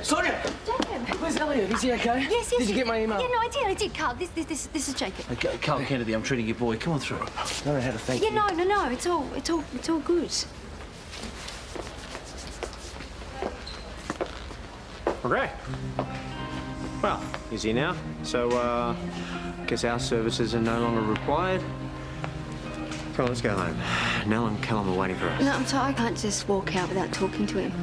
Sonya! Jacob! Where's Elliot? Is he okay? Yes. Did you get my email? Yeah, no, I did. Carl, this is Jacob. Okay, Carl Kennedy, I'm treating your boy. Come on through. I don't know how to thank you. Yeah, no. It's all good. Okay. Well, he's here now, so, guess our services are no longer required. Come on, let's go home. Nell and Calen are waiting for us. No, I'm sorry, I can't just walk out without talking to him.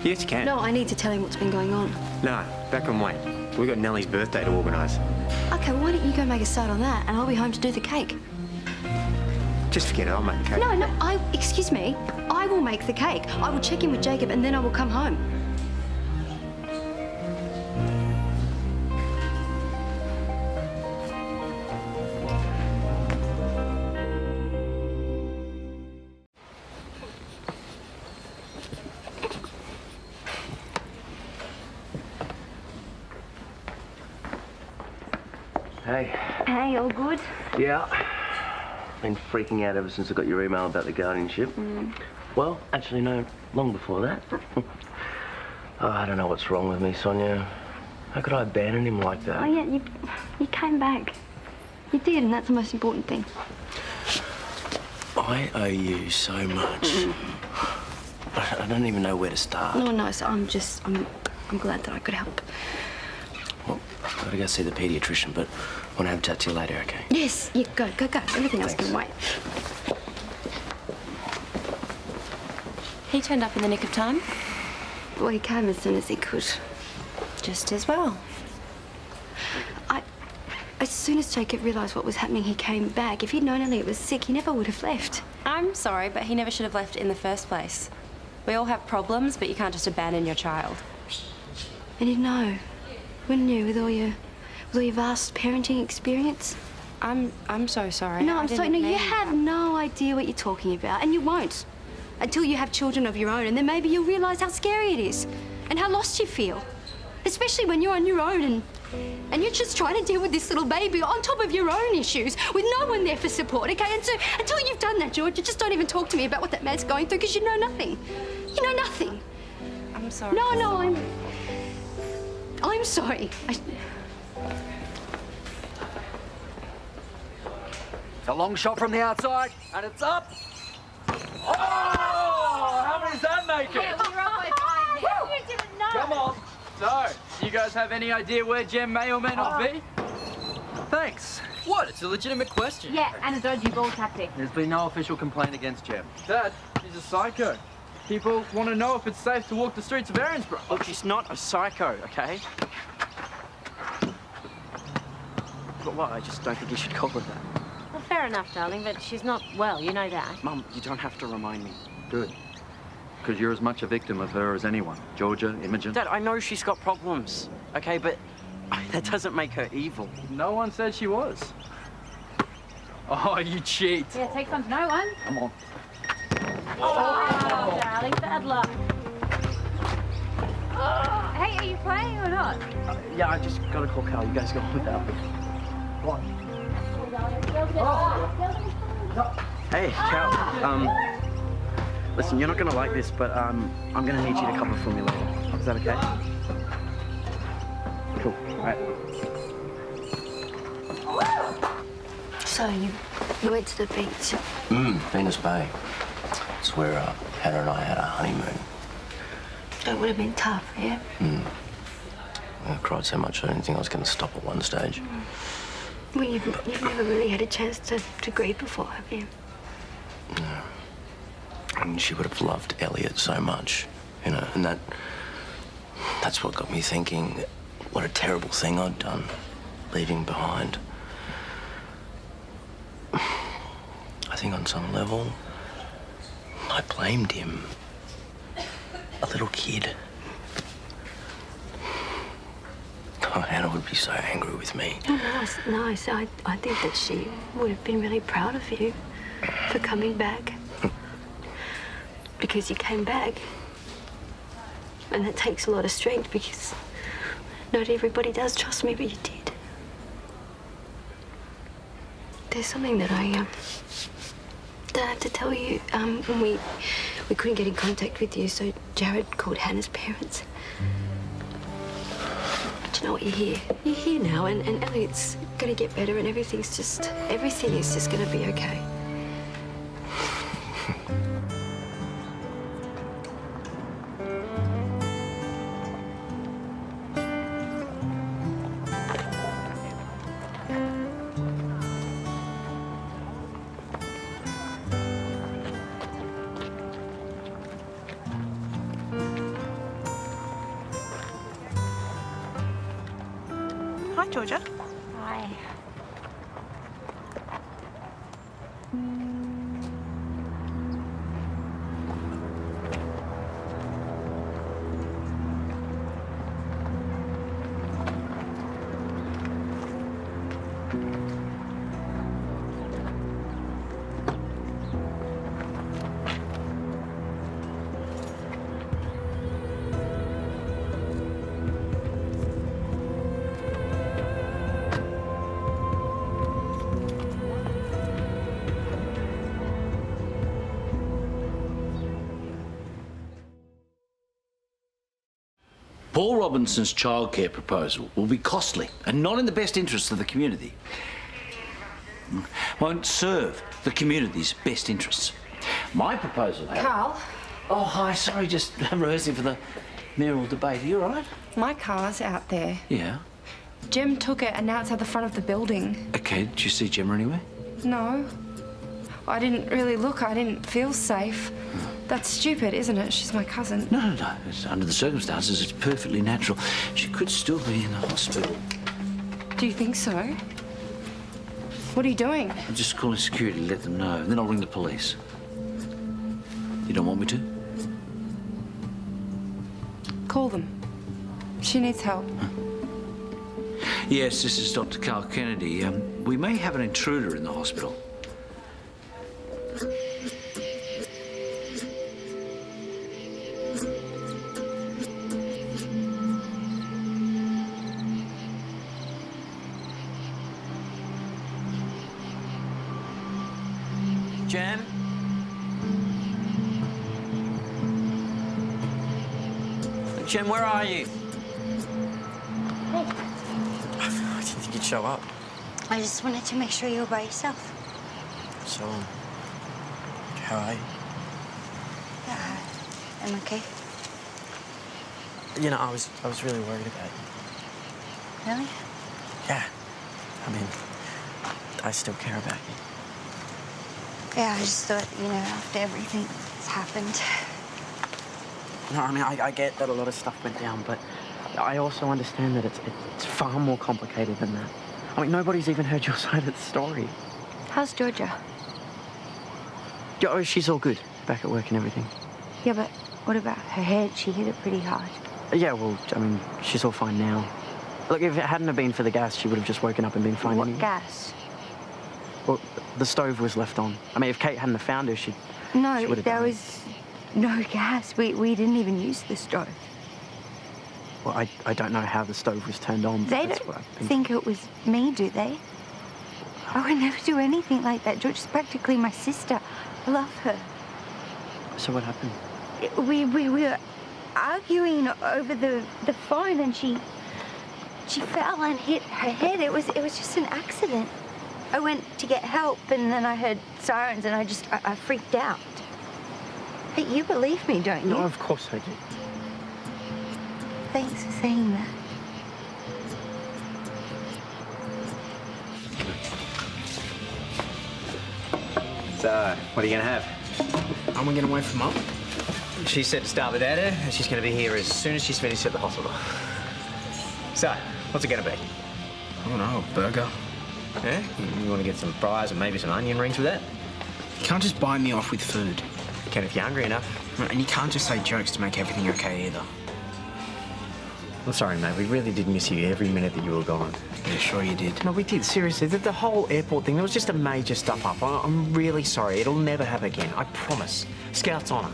Yes, you can. No, I need to tell him what's been going on. No, back and wait. We've got Nellie's birthday to organise. Okay, well, why don't you go make a start on that, and I'll be home to do the cake. Just forget it, I'll make the cake. No, excuse me. I will make the cake. I will check in with Jacob, and then I will come home. Hey. Hey, all good? Yeah. Been freaking out ever since I got your email about the guardianship. Well, actually, no, long before that. Oh, I don't know what's wrong with me, Sonya. How could I abandon him like that? Oh, yeah, you came back. You did, and that's the most important thing. I owe you so much. I don't even know where to start. No, so I'm glad that I could help. Well, I've got to go see the paediatrician, but I want to have a chat to you later, okay? Yes, yeah, go. Everything else can wait. He turned up in the nick of time? Well, he came as soon as he could. Just as well. As soon as Jacob realised what was happening, he came back. If he'd known Elliot was sick, he never would have left. I'm sorry, but he never should have left in the first place. We all have problems, but you can't just abandon your child. And you'd know, wouldn't you, with all your vast parenting experience? I'm so sorry. No, I'm sorry. No, you have no idea what you're talking about, and you won't. Until you have children of your own, and then maybe you'll realise how scary it is and how lost you feel. Especially when you're on your own and you're just trying to deal with this little baby on top of your own issues with no one there for support, okay? And so until you've done that, Georgia, just don't even talk to me about what that man's going through because you know nothing. You know nothing. I'm sorry. No, I'm sorry. It's a long shot from the outside, and it's up. Oh! How many does that make it? You didn't know. Come on. So, you guys have any idea where Jem may or may not be? Thanks. What? It's a legitimate question. Yeah, and a dodgy ball tactic. There's been no official complaint against Jem. Dad, she's a psycho. People want to know if it's safe to walk the streets of Erinsborough. Look, she's not a psycho, okay? But what? I just don't think you should call her that. Well, fair enough, darling, but she's not well, you know that. Mum, you don't have to remind me. Good. Because you're as much a victim of her as anyone. Georgia, Imogen. Dad, I know she's got problems, okay, but that doesn't make her evil. No one said she was. Oh, you cheat. Yeah, takes on to no one. Come on. Oh, darling, bad luck. Hey, are you playing or not? Yeah, I just gotta call Karl. You guys go on without me. Go on. Hey, Karl. Listen, you're not gonna like this, but I'm gonna need you to cover for me later. Is that okay? Cool. All right. So you went to the beach? Venus Bay. It's where Hannah and I had our honeymoon. It would have been tough, yeah? I cried so much I didn't think I was going to stop at one stage. Well, you've never really had a chance to grieve before, have you? No. And she would have loved Elliot so much, you know, and that's what got me thinking what a terrible thing I'd done, leaving behind. I think on some level, I blamed him. A little kid. Oh, Hannah would be so angry with me. Nice. I think that she would have been really proud of you for coming back. Because you came back. And that takes a lot of strength because not everybody does trust me, but you did. There's something that I have to tell you. When we couldn't get in contact with you, so Jared called Hannah's parents. But you know what? You're here. You're here now, and Elliot's gonna get better, and everything is just gonna be okay. Hi, Georgia. Hi. Paul Robinson's childcare proposal will be costly and not in the best interests of the community. Won't serve the community's best interests. My proposal, Karl? Oh, hi, sorry, just rehearsing for the mayoral debate. Are you all right? My car's out there. Yeah. Jem took it and now it's at the front of the building. Okay, did you see Gemma anywhere? No. I didn't really look. I didn't feel safe. That's stupid, isn't it? She's my cousin. No. It's, under the circumstances, it's perfectly natural. She could still be in the hospital. Do you think so? What are you doing? I'm just calling security to let them know, and then I'll ring the police. You don't want me to? Call them. She needs help. Yes, this is Dr. Karl Kennedy. We may have an intruder in the hospital. Jem? Jem, where are you? I didn't think you'd show up. I just wanted to make sure you were by yourself. So, how are you? I'm okay. You know, I was really worried about you. Really? Yeah. I mean, I still care about you. Yeah, I just thought, you know, after everything that's happened. No, I mean, I get that a lot of stuff went down, but I also understand that it's far more complicated than that. I mean, nobody's even heard your side of the story. How's Georgia? Oh, she's all good, back at work and everything. Yeah, but what about her head? She hit it pretty hard. Yeah, well, I mean, she's all fine now. Look, if it hadn't have been for the gas, she would have just woken up and been fine. What gas? Well, the stove was left on. I mean, if Kate hadn't have found her, she would have there died. was no gas. We didn't even use the stove. Well, I don't know how the stove was turned on. But They that's don't what I've been... think it was me, do they? I would never do anything like that. Georgia's practically my sister. I love her. So what happened? We were arguing over the phone, and she fell and hit her head. It was just an accident. I went to get help, and then I heard sirens, and I freaked out. Hey, you believe me, don't you? No, of course I do. Thanks for saying that. So, what are you going to have? I'm going to wait for Mum. She said to start with Ada, and she's going to be here as soon as she's finished at the hospital. So, what's it going to be? I don't know, a burger. Yeah? You want to get some fries and maybe some onion rings with that? You can't just buy me off with food. You can if you're hungry enough. And you can't just say jokes to make everything okay either. I'm sorry, mate. We really did miss you every minute that you were gone. Yeah, sure you did. No, we did. Seriously, the whole airport thing, there was just a major stuff-up. I'm really sorry. It'll never happen again. I promise. Scout's honour.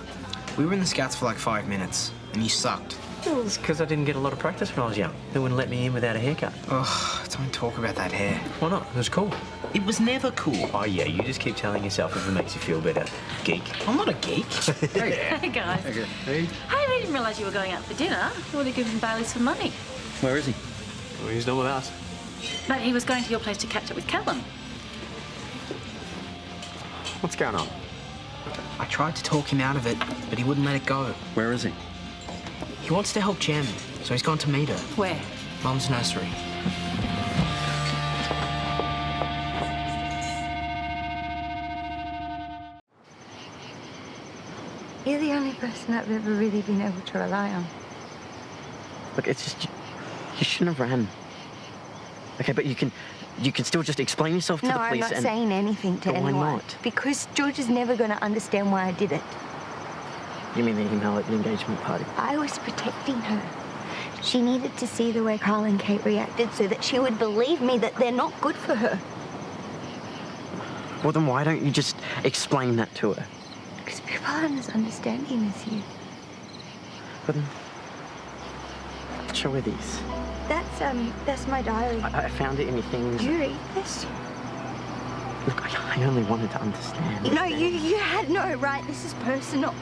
We were in the Scouts for like 5 minutes, and you sucked. Well, it's because I didn't get a lot of practice when I was young. They wouldn't let me in without a haircut. Ugh, don't talk about that hair. Why not? It was cool. It was never cool. Oh, yeah, you just keep telling yourself if it makes you feel better. Geek. I'm not a geek. Hey, guys. Hey. I didn't realise you were going out for dinner. I would have given Bailey some money. Where is he? Well, he's not with us. But he was going to your place to catch up with Calen. What's going on? I tried to talk him out of it, but he wouldn't let it go. Where is he? He wants to help Jem, so he's gone to meet her. Where? Mum's nursery. You're the only person I've ever really been able to rely on. Look, it's just... You shouldn't have ran. Okay, but you can still just explain yourself to the police. No, I'm not saying anything to anyone. Why not? Because George is never going to understand why I did it. You mean the email at the engagement party? I was protecting her. She needed to see the way Karl and Kate reacted so that she would believe me that they're not good for her. Well, then why don't you just explain that to her? Because people aren't as understanding as you. But then... Show her these. That's my diary. I found it in your things. Do you read this? Look, I only wanted to understand. No, you had no right. This is personal.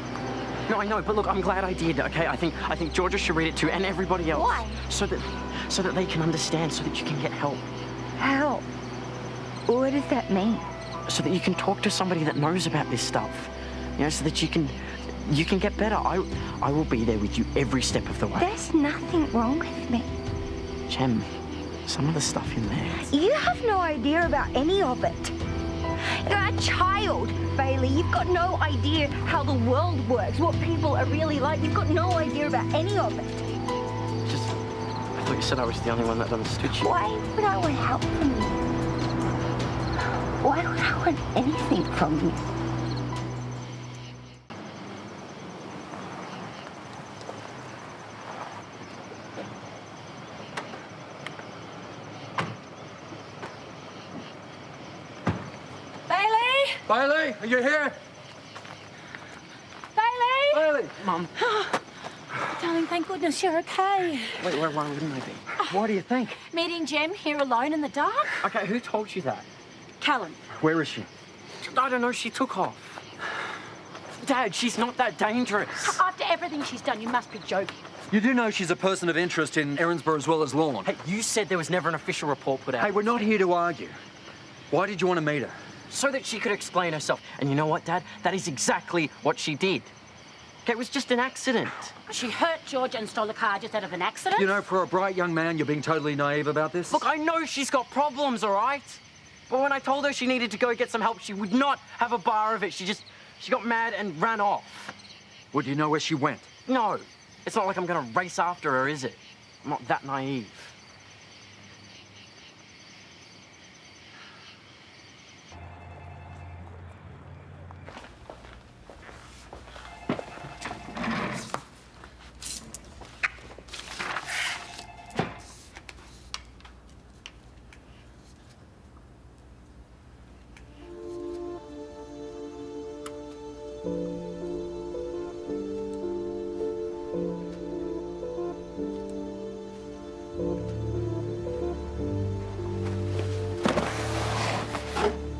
No, I know, but look, I'm glad I did, okay? I think Georgia should read it too, and everybody else. Why? So that they can understand, so that you can get help. Help? What does that mean? So that you can talk to somebody that knows about this stuff. You know, so that you can get better. I will be there with you every step of the way. There's nothing wrong with me. Jem, some of the stuff in there. You have no idea about any of it. You're a child, Bailey. You've got no idea how the world works, what people are really like. You've got no idea about any of it. I thought you said I was the only one that understood you. Why would I want help from you? Why would I want anything from you? Bailey, are you here? Bailey! Bailey! Mum. Darling, thank goodness you're okay. Wait, why wouldn't I be? Why do you think? Meeting Jem here alone in the dark? Okay, who told you that? Calen. Where is she? I don't know, she took off. Dad, she's not that dangerous. After everything she's done, you must be joking. You do know she's a person of interest in Erinsborough as well as Lorne. Hey, you said there was never an official report put out. Hey, we're not here to argue. Why did you want to meet her? So that she could explain herself. And you know what, Dad? That is exactly what she did. It was just an accident. She hurt George and stole the car just out of an accident? You know, for a bright young man, you're being totally naive about this. Look, I know she's got problems, all right? But when I told her she needed to go get some help, she would not have a bar of it. She got mad and ran off. Well, do you know where she went? No. It's not like I'm gonna race after her, is it? I'm not that naive.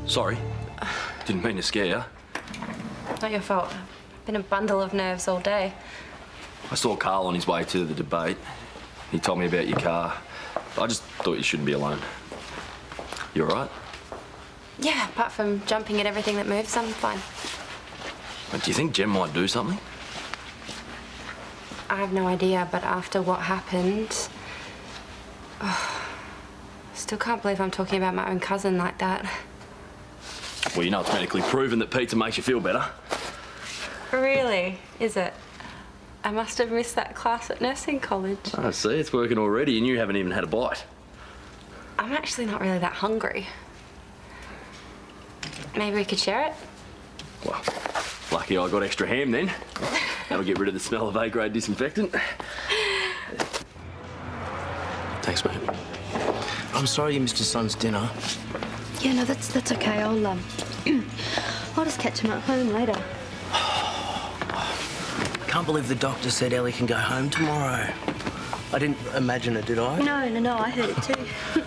Sorry. Didn't mean to scare you. Not your fault. I've been a bundle of nerves all day. I saw Karl on his way to the debate. He told me about your car. I just thought you shouldn't be alone. You all right? Yeah, apart from jumping at everything that moves, I'm fine. But do you think Jem might do something? I have no idea, but after what happened... still can't believe I'm talking about my own cousin like that. Well, you know it's medically proven that pizza makes you feel better. Really? Is it? I must have missed that class at nursing college. I see, it's working already and you haven't even had a bite. I'm actually not really that hungry. Maybe we could share it? Well, lucky I got extra ham then. That'll get rid of the smell of A-grade disinfectant. Thanks, mate. I'm sorry you missed your son's dinner. Yeah, no, that's okay. I'll I'll just catch him at home later. Can't believe the doctor said Ellie can go home tomorrow. I didn't imagine it, did I? No, I heard it too.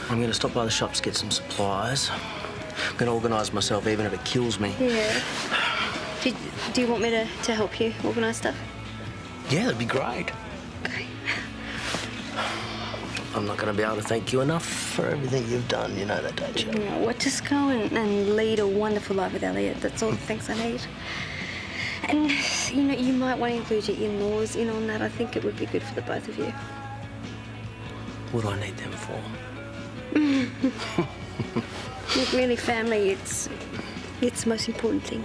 I'm going to stop by the shops to get some supplies. I'm going to organise myself even if it kills me. Yeah. Do you want me to help you organise stuff? Yeah, that'd be great. Okay. I'm not going to be able to thank you enough for everything you've done. You know that, don't you? No, well, just go and lead a wonderful life with Elliot. That's all the things I need. And, you know, you might want to include your in-laws in on that. I think it would be good for the both of you. What do I need them for? Look, really, family, it's the most important thing.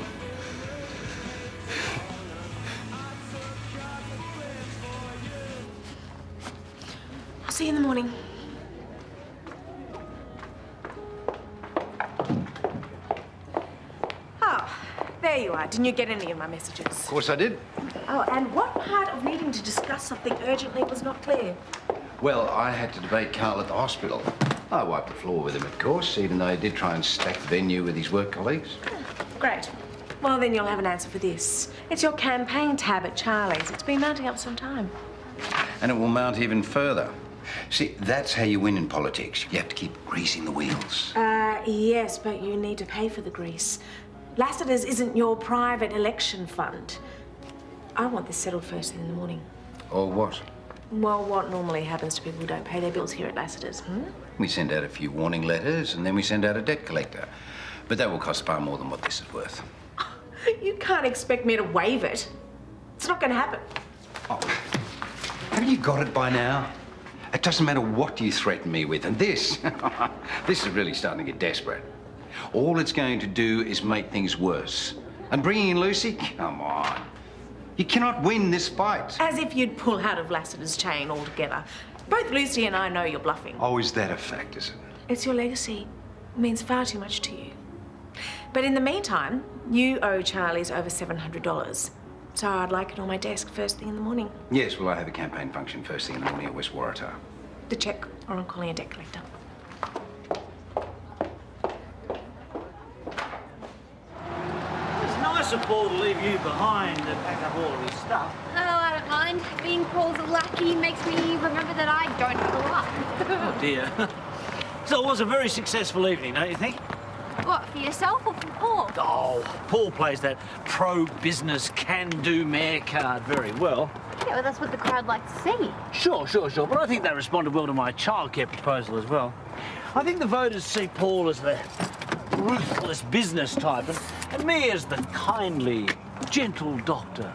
I'll see you in the morning. Oh, there you are. Didn't you get any of my messages? Of course I did. Oh, and what part of needing to discuss something urgently was not clear? Well, I had to debate Karl at the hospital. I wiped the floor with him, of course, even though he did try and stack the venue with his work colleagues. Great. Well, then you'll have an answer for this. It's your campaign tab at Charlie's. It's been mounting up some time. And it will mount even further. See, that's how you win in politics. You have to keep greasing the wheels. Yes, but you need to pay for the grease. Lassiter's isn't your private election fund. I want this settled first thing in the morning. Or what? Well, what normally happens to people who don't pay their bills here at Lassiter's, We send out a few warning letters, and then we send out a debt collector. But that will cost far more than what this is worth. You can't expect me to waive it. It's not going to happen. Oh. Have you got it by now? It doesn't matter what you threaten me with, and this is really starting to get desperate. All it's going to do is make things worse. And bringing in Lucy? Come on. You cannot win this fight. As if you'd pull out of Lassiter's chain altogether. Both Lucy and I know you're bluffing. Oh, is that a fact, is it? It's your legacy. It means far too much to you. But in the meantime, you owe Charlie's over $700. So I'd like it on my desk first thing in the morning. Yes, well, I have a campaign function first thing in the morning at West Waratah. The cheque, or I'm calling a debt collector. It's nice of Paul to leave you behind to pack up all of his stuff. Oh, I don't mind. Being Paul's lucky makes me remember that I don't have a lot. Oh, dear. So it was a very successful evening, don't you think? What, for yourself or for Paul? Oh, Paul plays that pro-business, can-do mayor card very well. Yeah, well, that's what the crowd like to see. Sure. But I think they responded well to my childcare proposal as well. I think the voters see Paul as the ruthless business type and me as the kindly, gentle doctor.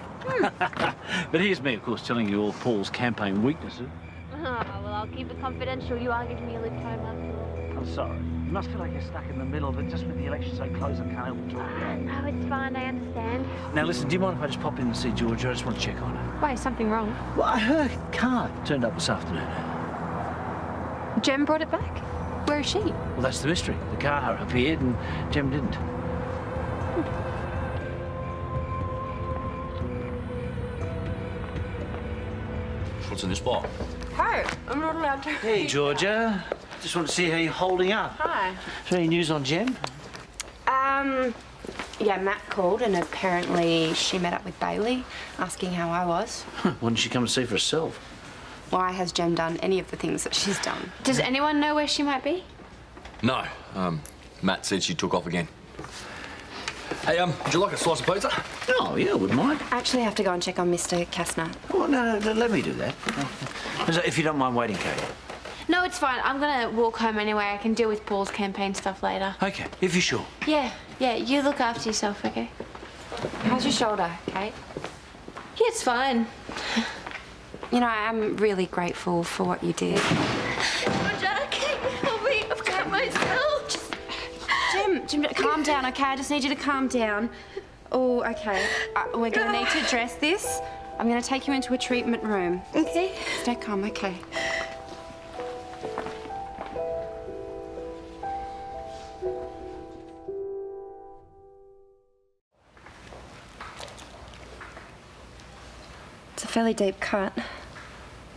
But here's me, of course, telling you all Paul's campaign weaknesses. Oh, well, I'll keep it confidential. You are giving me a lift home after all. I'm sorry. You must feel like you're stuck in the middle, but just with the election so close, I can't help but talk. No, it's fine. I understand. Now, listen, do you mind if I just pop in and see Georgia? I just want to check on her. Why, is something wrong? Well, her car turned up this afternoon. Jem brought it back? Where is she? Well, that's the mystery. The car appeared and Jem didn't. What's in this box? Hi, I'm not allowed to. Hey, Georgia. Just want to see how you're holding up. Hi. Is there any news on Jem? Yeah, Matt called and apparently she met up with Bailey, asking how I was. Why didn't she come and see for herself? Why has Jem done any of the things that she's done? Does anyone know where she might be? No. Matt said she took off again. Hey, would you like a slice of pizza? Oh, yeah, wouldn't mind. I actually have to go and check on Mr. Kastner. Oh, no, let me do that. If you don't mind waiting, Kate. No, it's fine. I'm gonna walk home anyway. I can deal with Paul's campaign stuff later. Okay, if you're sure. Yeah, you look after yourself, okay? How's your shoulder, Kate? Yeah, it's fine. You know, I'm really grateful for what you did. Help me. I've cut myself. Jim, calm down, okay? I just need you to calm down. Oh, okay. We're gonna need to address this. I'm gonna take you into a treatment room. Okay. Stay calm, okay? It's a fairly deep cut.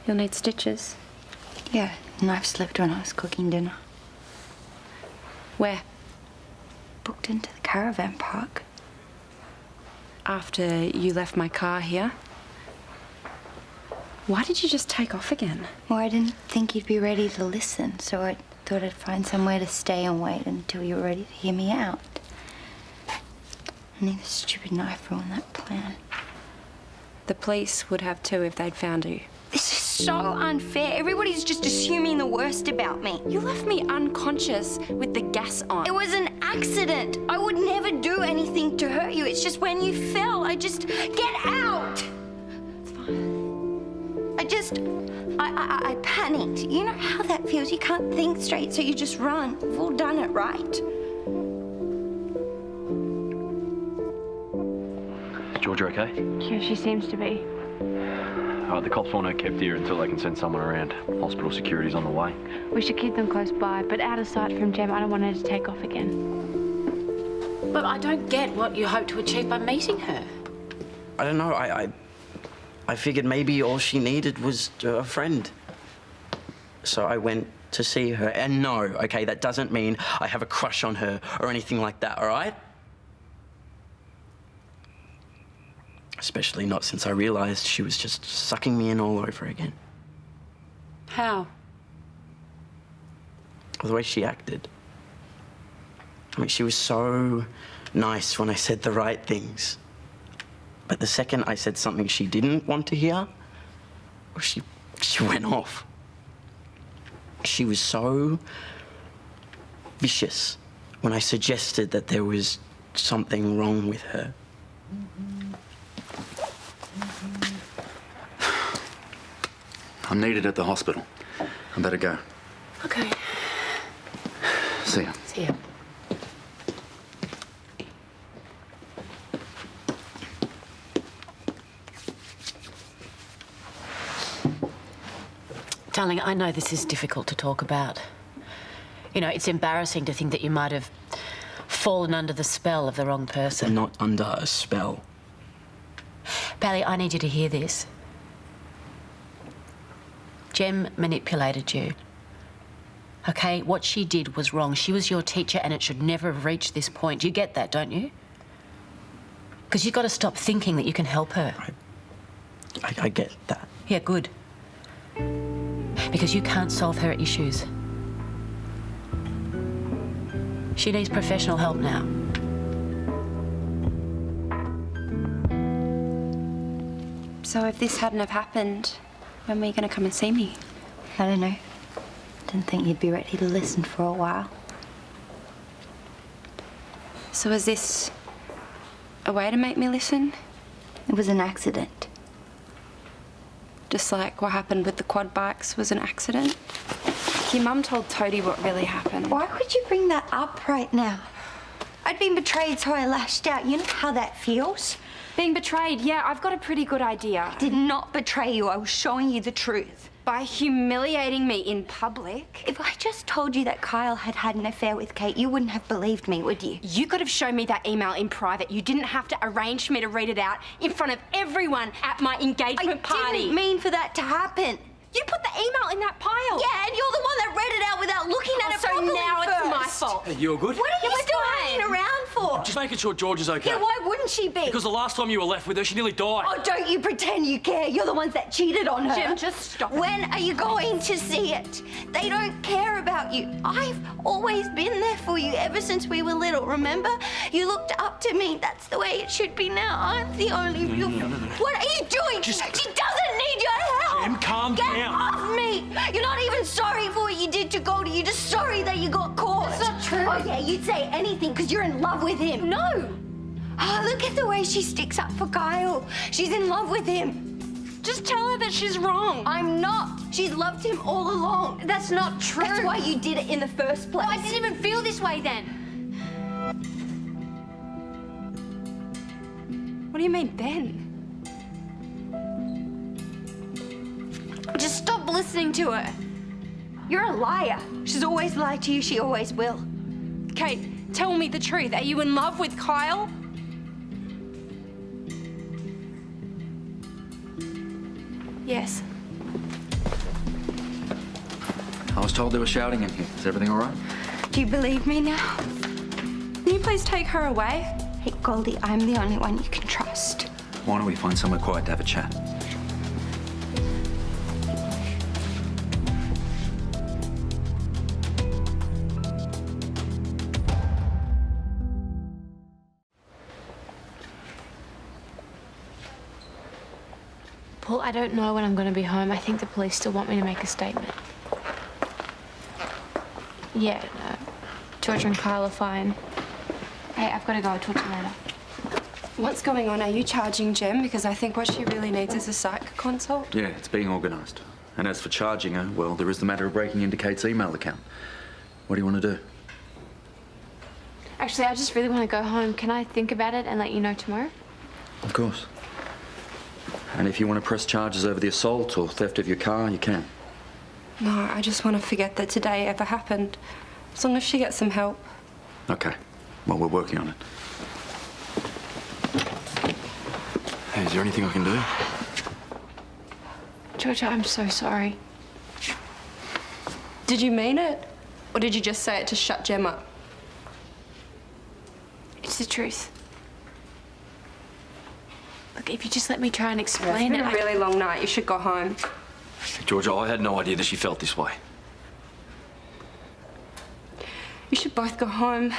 You'll need stitches. Yeah, knife slipped when I was cooking dinner. Where? Booked into the caravan park. After you left my car here. Why did you just take off again? Well, I didn't think you'd be ready to listen, so I thought I'd find somewhere to stay and wait until you were ready to hear me out. Only the stupid knife ruined that plan. The police would have too if they'd found you. This is so unfair. Everybody's just assuming the worst about me. You left me unconscious with the gas on. It was an accident. I would never do anything to hurt you. It's just when you fell, I just... Get out! It's fine. I panicked. You know how that feels? You can't think straight, so you just run. We've all done it, right? Is Georgia okay? Yeah, she seems to be. All right, the cops want her kept here until they can send someone around. Hospital security's on the way. We should keep them close by, but out of sight from Jem. I don't want her to take off again. But I don't get what you hope to achieve by meeting her. I don't know. I figured maybe all she needed was a friend. So I went to see her. And no, okay, that doesn't mean I have a crush on her or anything like that, all right? Especially not since I realized she was just sucking me in all over again. How? The way she acted. I mean, she was so nice when I said the right things. But the second I said something she didn't want to hear, she went off. She was so vicious when I suggested that there was something wrong with her. I'm needed at the hospital. I better go. Okay. See ya. See ya. Darling, I know this is difficult to talk about. You know, it's embarrassing to think that you might have fallen under the spell of the wrong person. I'm not under a spell. Bally, I need you to hear this. Jem manipulated you. Okay, what she did was wrong. She was your teacher and it should never have reached this point. You get that, don't you? Because you've got to stop thinking that you can help her. I get that. Yeah, good. Because you can't solve her issues. She needs professional help now. So if this hadn't have happened, when were you going to come and see me? I don't know. Didn't think you'd be ready to listen for a while. So is this a way to make me listen? It was an accident. Just like what happened with the quad bikes was an accident? Your mum told Toadie what really happened. Why would you bring that up right now? I'd been betrayed, so I lashed out. You know how that feels? Being betrayed, yeah, I've got a pretty good idea. I did not betray you. I was showing you the truth. By humiliating me in public? If I just told you that Kyle had had an affair with Kate, you wouldn't have believed me, would you? You could have shown me that email in private. You didn't have to arrange for me to read it out in front of everyone at my engagement party. I didn't mean for that to happen. You put the email in that pile. Yeah, and you're the one that read it out without looking at it properly. So now first. it's my fault. Hey, you all good? What are you still hanging around for? Just making sure George is okay. Yeah, why wouldn't she be? Because the last time you were left with her, she nearly died. Oh, don't you pretend you care. You're the ones that cheated on her. Jim, just stop it. When are you going to see it? They don't care about you. I've always been there for you ever since we were little, remember? You looked up to me. That's the way it should be now. I'm the only real... No. What are you doing? She doesn't need your help. Jim, calm Get down. off me. You're not even sorry for what you did to Goldie. You're just sorry that you got caught. That's not true. Oh, yeah, you'd say anything because you're in love with him. No. Oh, look at the way she sticks up for Kyle. She's in love with him. Just tell her that she's wrong. I'm not. She's loved him all along. That's not true. That's why you did it in the first place. No, I didn't even feel this way then. What do you mean then? Just stop listening to her. You're a liar. She's always lied to you. She always will. Kate, tell me the truth. Are you in love with Kyle? Yes. I was told they were shouting in here. Is everything all right? Do you believe me now? Can you please take her away? Hey, Goldie, I'm the only one you can trust. Why don't we find somewhere quiet to have a chat? Paul, I don't know when I'm going to be home. I think the police still want me to make a statement. Yeah, Georgia and Kyle are fine. Hey, I've got to go. I'll talk to you later. What's going on? Are you charging Jem? Because I think what she really needs is a psych consult. Yeah, it's being organised. And as for charging her, well, there is the matter of breaking into Kate's email account. What do you want to do? Actually, I just really want to go home. Can I think about it and let you know tomorrow? Of course. And if you want to press charges over the assault or theft of your car, you can. No, I just want to forget that today ever happened. As long as she gets some help. Okay. Well, we're working on it. Hey, is there anything I can do? Georgia, I'm so sorry. Did you mean it? Or did you just say it to shut Jem up? It's the truth. Look, if you just let me try and explain It's been a really long night. You should go home. Georgia, I had no idea that she felt this way. You should both go home.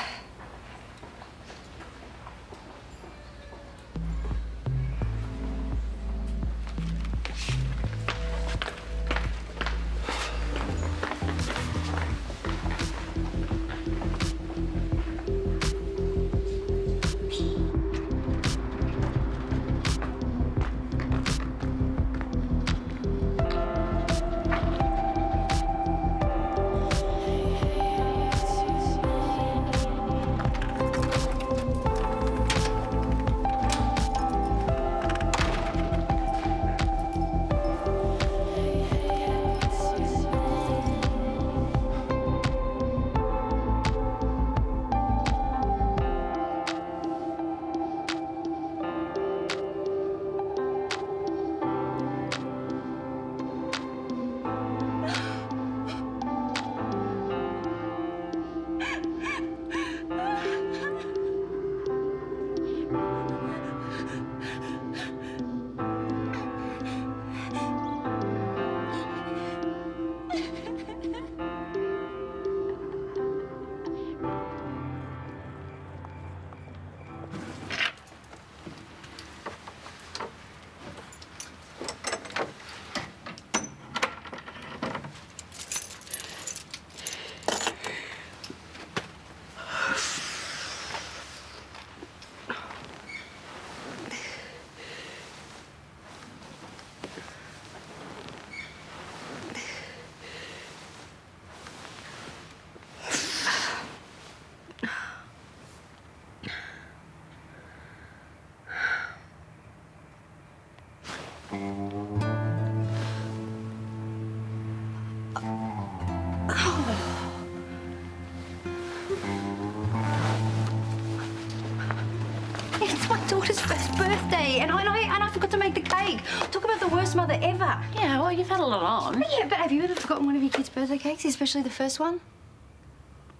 It's my daughter's first birthday, and I forgot to make the cake. Talk about the worst mother ever. Yeah, well, you've had a lot on. Yeah, but have you ever forgotten one of your kids' birthday cakes, especially the first one?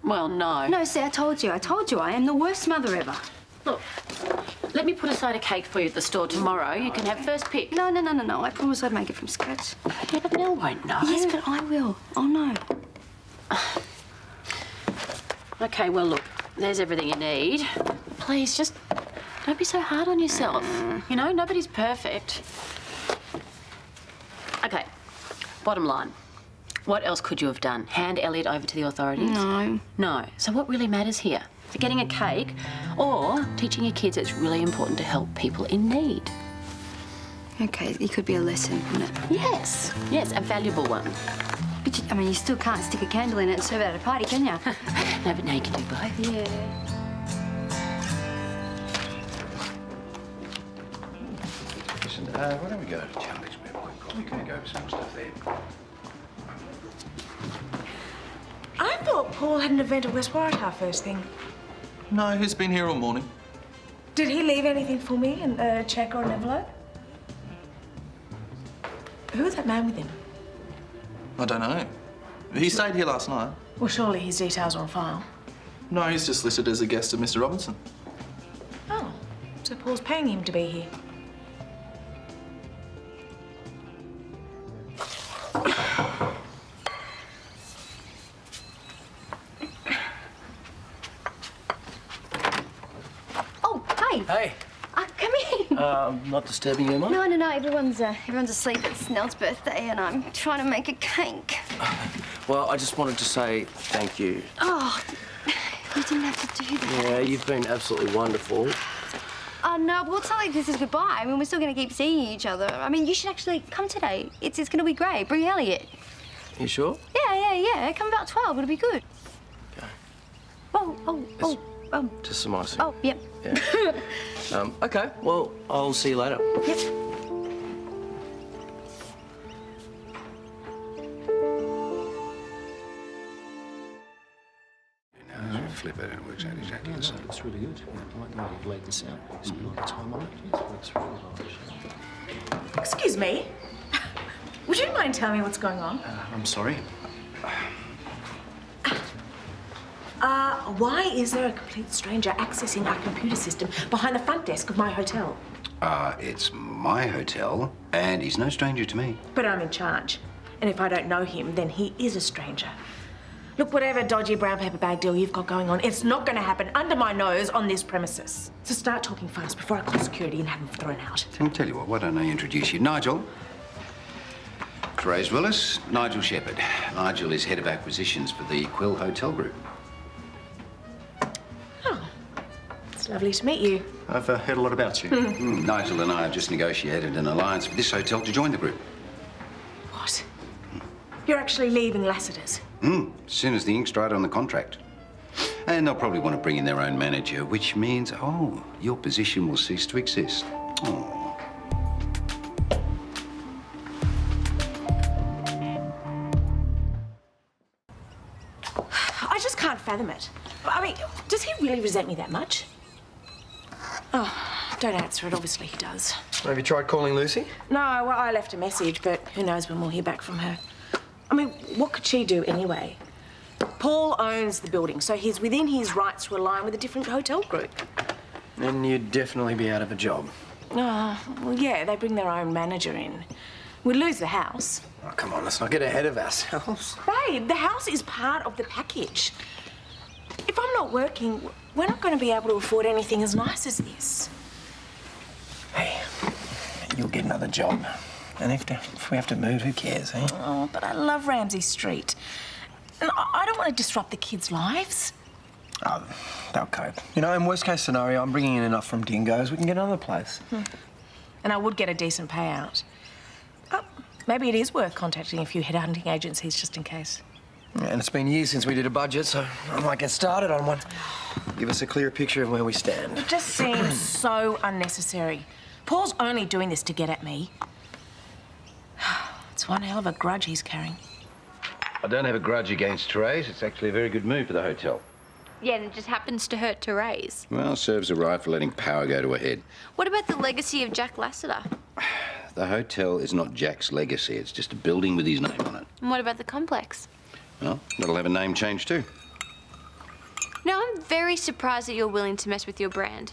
Well, no. No, see, I told you I am the worst mother ever. Look, let me put aside a cake for you at the store tomorrow. You can have first pick. No. I promised I'd make it from scratch. Yeah, but Nell won't know. Yes, but I will. Oh, no. Okay, well, look, there's everything you need. Please, just don't be so hard on yourself. You know, nobody's perfect. Okay, bottom line. What else could you have done? Hand Elliot over to the authorities? No. No. So what really matters here? Getting a cake or teaching your kids it's really important to help people in need? Okay, it could be a lesson, couldn't it? Yes, a valuable one. But, you still can't stick a candle in it and serve it at a party, can you? No, but now you can do both. Yeah. Listen, why don't we go to Charlie's real quick? We can go over some stuff there. I thought Paul had an event at West Waratah first thing. No, he's been here all morning. Did he leave anything for me, a cheque or an envelope? Who was that man with him? I don't know. He stayed here last night. Well, surely his details are on file. No, he's just listed as a guest of Mr. Robinson. Oh, so Paul's paying him to be here. Oh, hey. Hey. Come in. I'm not disturbing you, Mum? No. Everyone's asleep. It's Nell's birthday, and I'm trying to make a cake. Well, I just wanted to say thank you. Oh, you didn't have to do that. Yeah, you've been absolutely wonderful. Oh, no, well, it's not like this is goodbye. I mean, we're still going to keep seeing each other. I mean, you should actually come today. It's going to be great. Bring Elliot. You sure? Yeah. Come about 12. It'll be good. Okay. Oh. Just some icing. Oh, yep. Yeah. Okay, well, I'll see you later. Yep. Flip it and it works out exactly the same. It's really good. I like the way you've laid this out. Spent a lot of time on it. It's really nice. Excuse me. Would you mind telling me what's going on? I'm sorry. Why is there a complete stranger accessing our computer system behind the front desk of my hotel? It's my hotel, and he's no stranger to me. But I'm in charge. And if I don't know him, then he is a stranger. Look, whatever dodgy brown paper bag deal you've got going on, it's not going to happen under my nose on this premises. So start talking fast before I call security and have him thrown out. I'll tell you what, why don't I introduce you? Nigel. Therese Willis, Nigel Shepherd. Nigel is head of acquisitions for the Quill Hotel Group. Oh, it's lovely to meet you. I've heard a lot about you. Nigel and I have just negotiated an alliance for this hotel to join the group. What? You're actually leaving Lassiter's? As soon as the ink's dried on the contract. And they'll probably want to bring in their own manager, which means, your position will cease to exist. Oh. I just can't fathom it. I mean, does he really resent me that much? Oh, don't answer it. Obviously he does. Have you tried calling Lucy? No, well, I left a message, but who knows when we'll hear back from her. I mean, what could she do anyway? Paul owns the building, so he's within his rights to align with a different hotel group. Then you'd definitely be out of a job. Oh, well, yeah, they bring their own manager in. We'd lose the house. Oh, come on, let's not get ahead of ourselves. Babe, the house is part of the package. If I'm not working, we're not going to be able to afford anything as nice as this. Hey, you'll get another job. And if we have to move, who cares, eh? Oh, but I love Ramsay Street. And I don't want to disrupt the kids' lives. Oh, they'll cope. You know, in worst case scenario, I'm bringing in enough from Dingoes. We can get another place. And I would get a decent payout. Oh, maybe it is worth contacting a few headhunting agencies just in case. Yeah, and it's been years since we did a budget, so I might get started on one. Give us a clear picture of where we stand. It just seems so unnecessary. Paul's only doing this to get at me. It's one hell of a grudge he's carrying. I don't have a grudge against Therese. It's actually a very good move for the hotel. Yeah, and it just happens to hurt Therese. Well, serves her right for letting power go to her head. What about the legacy of Jack Lassiter? The hotel is not Jack's legacy. It's just a building with his name on it. And what about the complex? Well, that'll have a name change too. Now, I'm very surprised that you're willing to mess with your brand.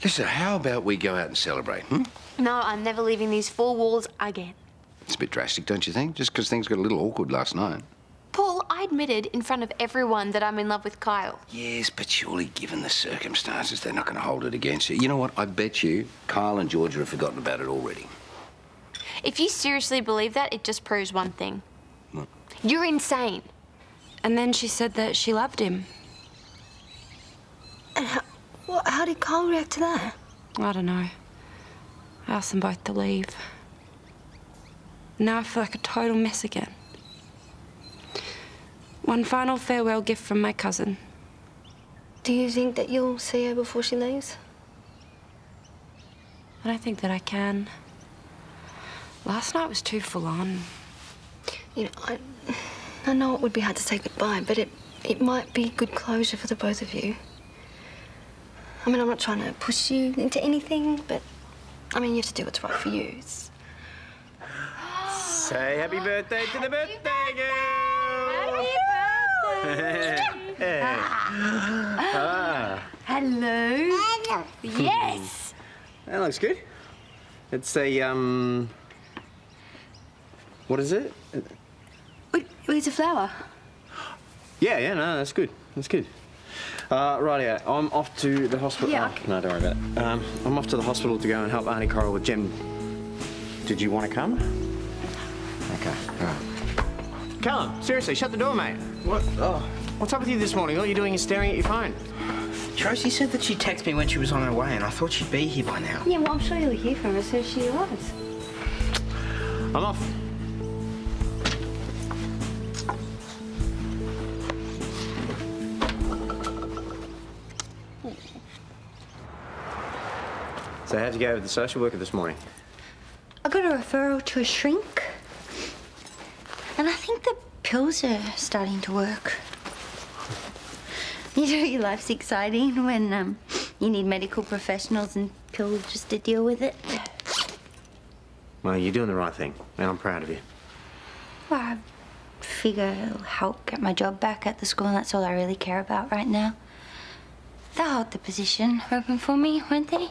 Listen, how about we go out and celebrate, hmm? No, I'm never leaving these four walls again. It's a bit drastic, don't you think? Just because things got a little awkward last night. Paul, I admitted in front of everyone that I'm in love with Kyle. Yes, but surely given the circumstances, they're not going to hold it against you. You know what? I bet you Karl and Georgia have forgotten about it already. If you seriously believe that, it just proves one thing. What? You're insane. And then she said that she loved him. And how did Karl react to that? I don't know. I asked them both to leave. Now I feel like a total mess again. One final farewell gift from my cousin. Do you think that you'll see her before she leaves? I don't think that I can. Last night was too full on. You know, I know it would be hard to say goodbye, but it might be good closure for the both of you. I mean, I'm not trying to push you into anything, but I mean, you have to do what's right for you. Say happy birthday to the birthday girl! Happy birthday! Hello. Yes. That looks good. It's a what is it? It's a flower. Yeah, no, that's good. That's good. Rightio, I'm off to the hospital. Yeah. Oh, no, don't worry about it. I'm off to the hospital to go and help Auntie Coral with Jem. Did you want to come? Okay, all right. Calen, seriously, shut the door, mate. What? Oh. What's up with you this morning? All you're doing is staring at your phone. Josie said that she'd text me when she was on her way, and I thought she'd be here by now. Yeah, well, I'm sure you'll hear from her as soon as she arrives. I'm off. So how'd you go with the social worker this morning? I got a referral to a shrink. And I think the pills are starting to work. You know, your life's exciting when you need medical professionals and pills just to deal with it. Well, you're doing the right thing, and I'm proud of you. Well, I figure it'll help get my job back at the school, and that's all I really care about right now. They'll hold the position open for me, won't they?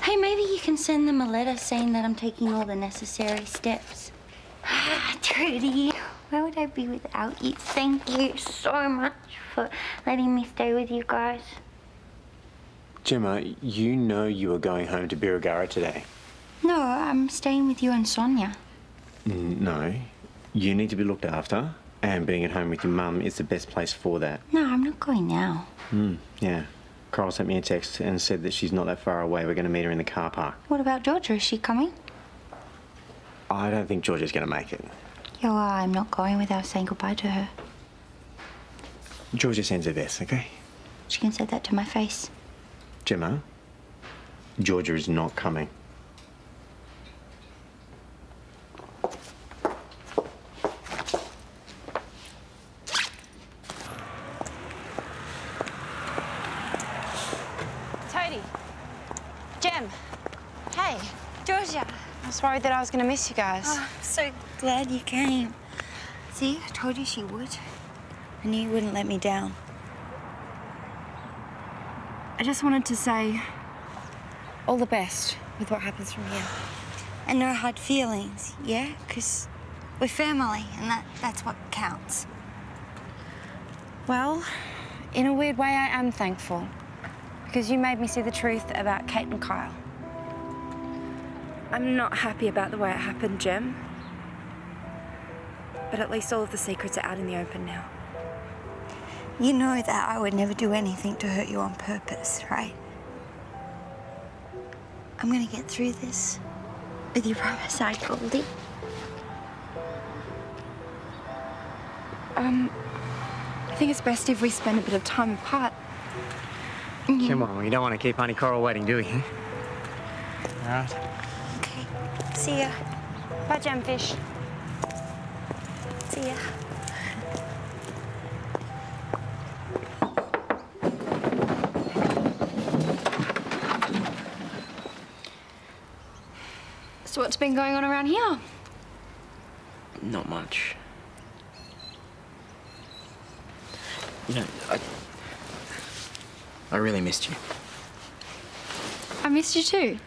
Hey, maybe you can send them a letter saying that I'm taking all the necessary steps. Trudy, where would I be without you? Thank you so much for letting me stay with you guys. Gemma, you know you were going home to Birregurra today. No, I'm staying with you and Sonya. No, you need to be looked after, and being at home with your mum is the best place for that. No, I'm not going now. Yeah. Karl sent me a text and said that she's not that far away. We're going to meet her in the car park. What about Georgia? Is she coming? I don't think Georgia's going to make it. Yeah, well, I'm not going without saying goodbye to her. Georgia sends her best, okay? She can say that to my face. Gemma, Georgia is not coming. Toadie. Jem. Hey. Georgia. I was worried that I was going to miss you guys. Oh, I'm so glad you came. See, I told you she would. I knew you wouldn't let me down. I just wanted to say all the best with what happens from here. And no hard feelings, yeah? Because we're family, and that's what counts. Well, in a weird way, I am thankful. Because you made me see the truth about Kate and Kyle. I'm not happy about the way it happened, Jem. But at least all of the secrets are out in the open now. You know that I would never do anything to hurt you on purpose, right? I'm gonna get through this with your by my side, Goldie. I think it's best if we spend a bit of time apart. Come on, you don't want to keep Auntie Coral waiting, do we? All right. Okay, see ya. Bye, Gemfish. See ya. what's been going on around here? Not much. You know, I really missed you. I missed you too.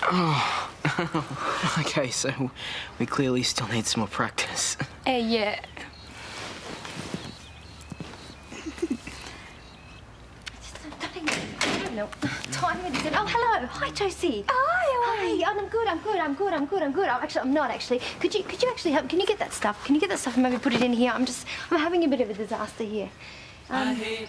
Oh, okay, so we clearly still need some more practice. Yeah. No. Time it isn't. Oh, hello. Hi, Josie. Hi. I'm good. Actually, I'm not actually. Could you actually help? Can you get that stuff? Can you get that stuff and maybe put it in here? I'm having a bit of a disaster here. I hate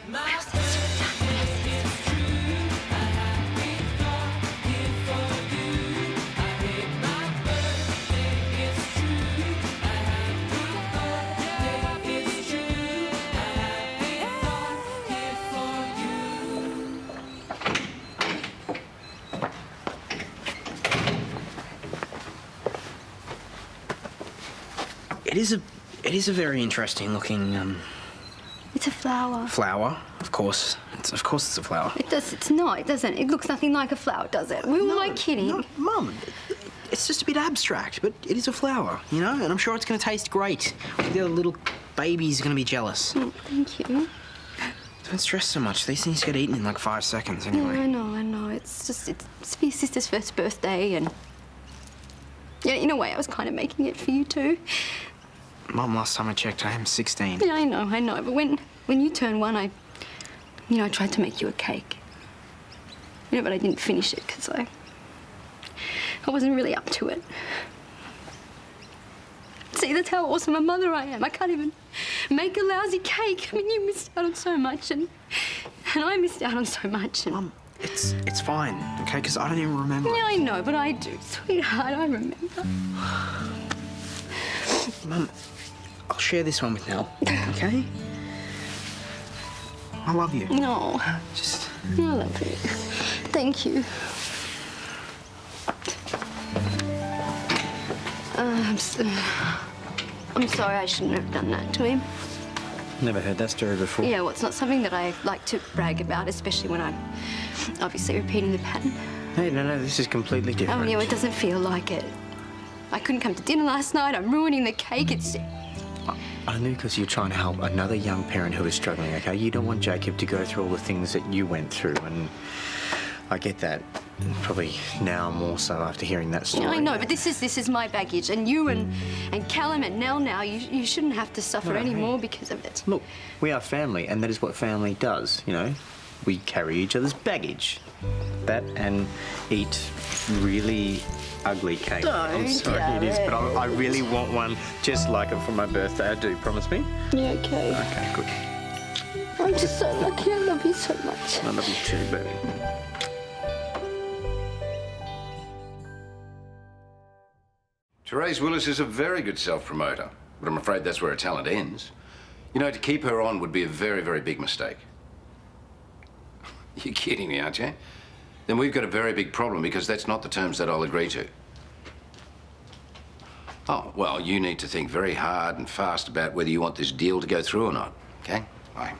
It is a very interesting looking, It's a flower. flower, of course. Of course it's a flower. It's not. It doesn't. It looks nothing like a flower, does it? Who am I kidding? No, Mum, it's just a bit abstract, but it is a flower, you know? And I'm sure it's going to taste great. The other little babies are going to be jealous. Thank you. Don't stress so much. These things get eaten in like 5 seconds anyway. Yeah, I know. It's for your sister's first birthday, and yeah, in a way, I was kind of making it for you too. Mum, last time I checked, I am 16. Yeah, I know. But when you turn 1, I tried to make you a cake. But I didn't finish it because I wasn't really up to it. See, that's how awesome a mother I am. I can't even make a lousy cake. I mean, you missed out on so much, and I missed out on so much. And... Mum, it's fine, okay? Because I don't even remember. Yeah, I know, but I do, sweetheart. I remember. Mum, I'll share this one with Nell, okay? I love you. No. I love you. Thank you. I'm sorry, I shouldn't have done that to him. Never heard that story before. Yeah, well, it's not something that I like to brag about, especially when I'm obviously repeating the pattern. Hey, no, this is completely different. Oh, yeah, it doesn't feel like it. I couldn't come to dinner last night. I'm ruining the cake. It's... Only because you're trying to help another young parent who is struggling, okay? You don't want Jacob to go through all the things that you went through, and I get that. Probably now more so after hearing that story. I know, but this is my baggage, and you and Calen and Nell now, you shouldn't have to suffer anymore because of it. Look, we are family, and that is what family does, you know? We carry each other's baggage. That and eat really ugly cake. I'm sorry, it is, but I really want one just like it for my birthday. I do, promise me? Yeah, okay. Okay, good. I'm just so lucky. I love you so much. I love you too, baby. Therese Willis is a very good self-promoter, but I'm afraid that's where her talent ends. You know, to keep her on would be a very, very big mistake. You're kidding me, aren't you? Then we've got a very big problem because that's not the terms that I'll agree to. Oh, well, you need to think very hard and fast about whether you want this deal to go through or not, okay? I'm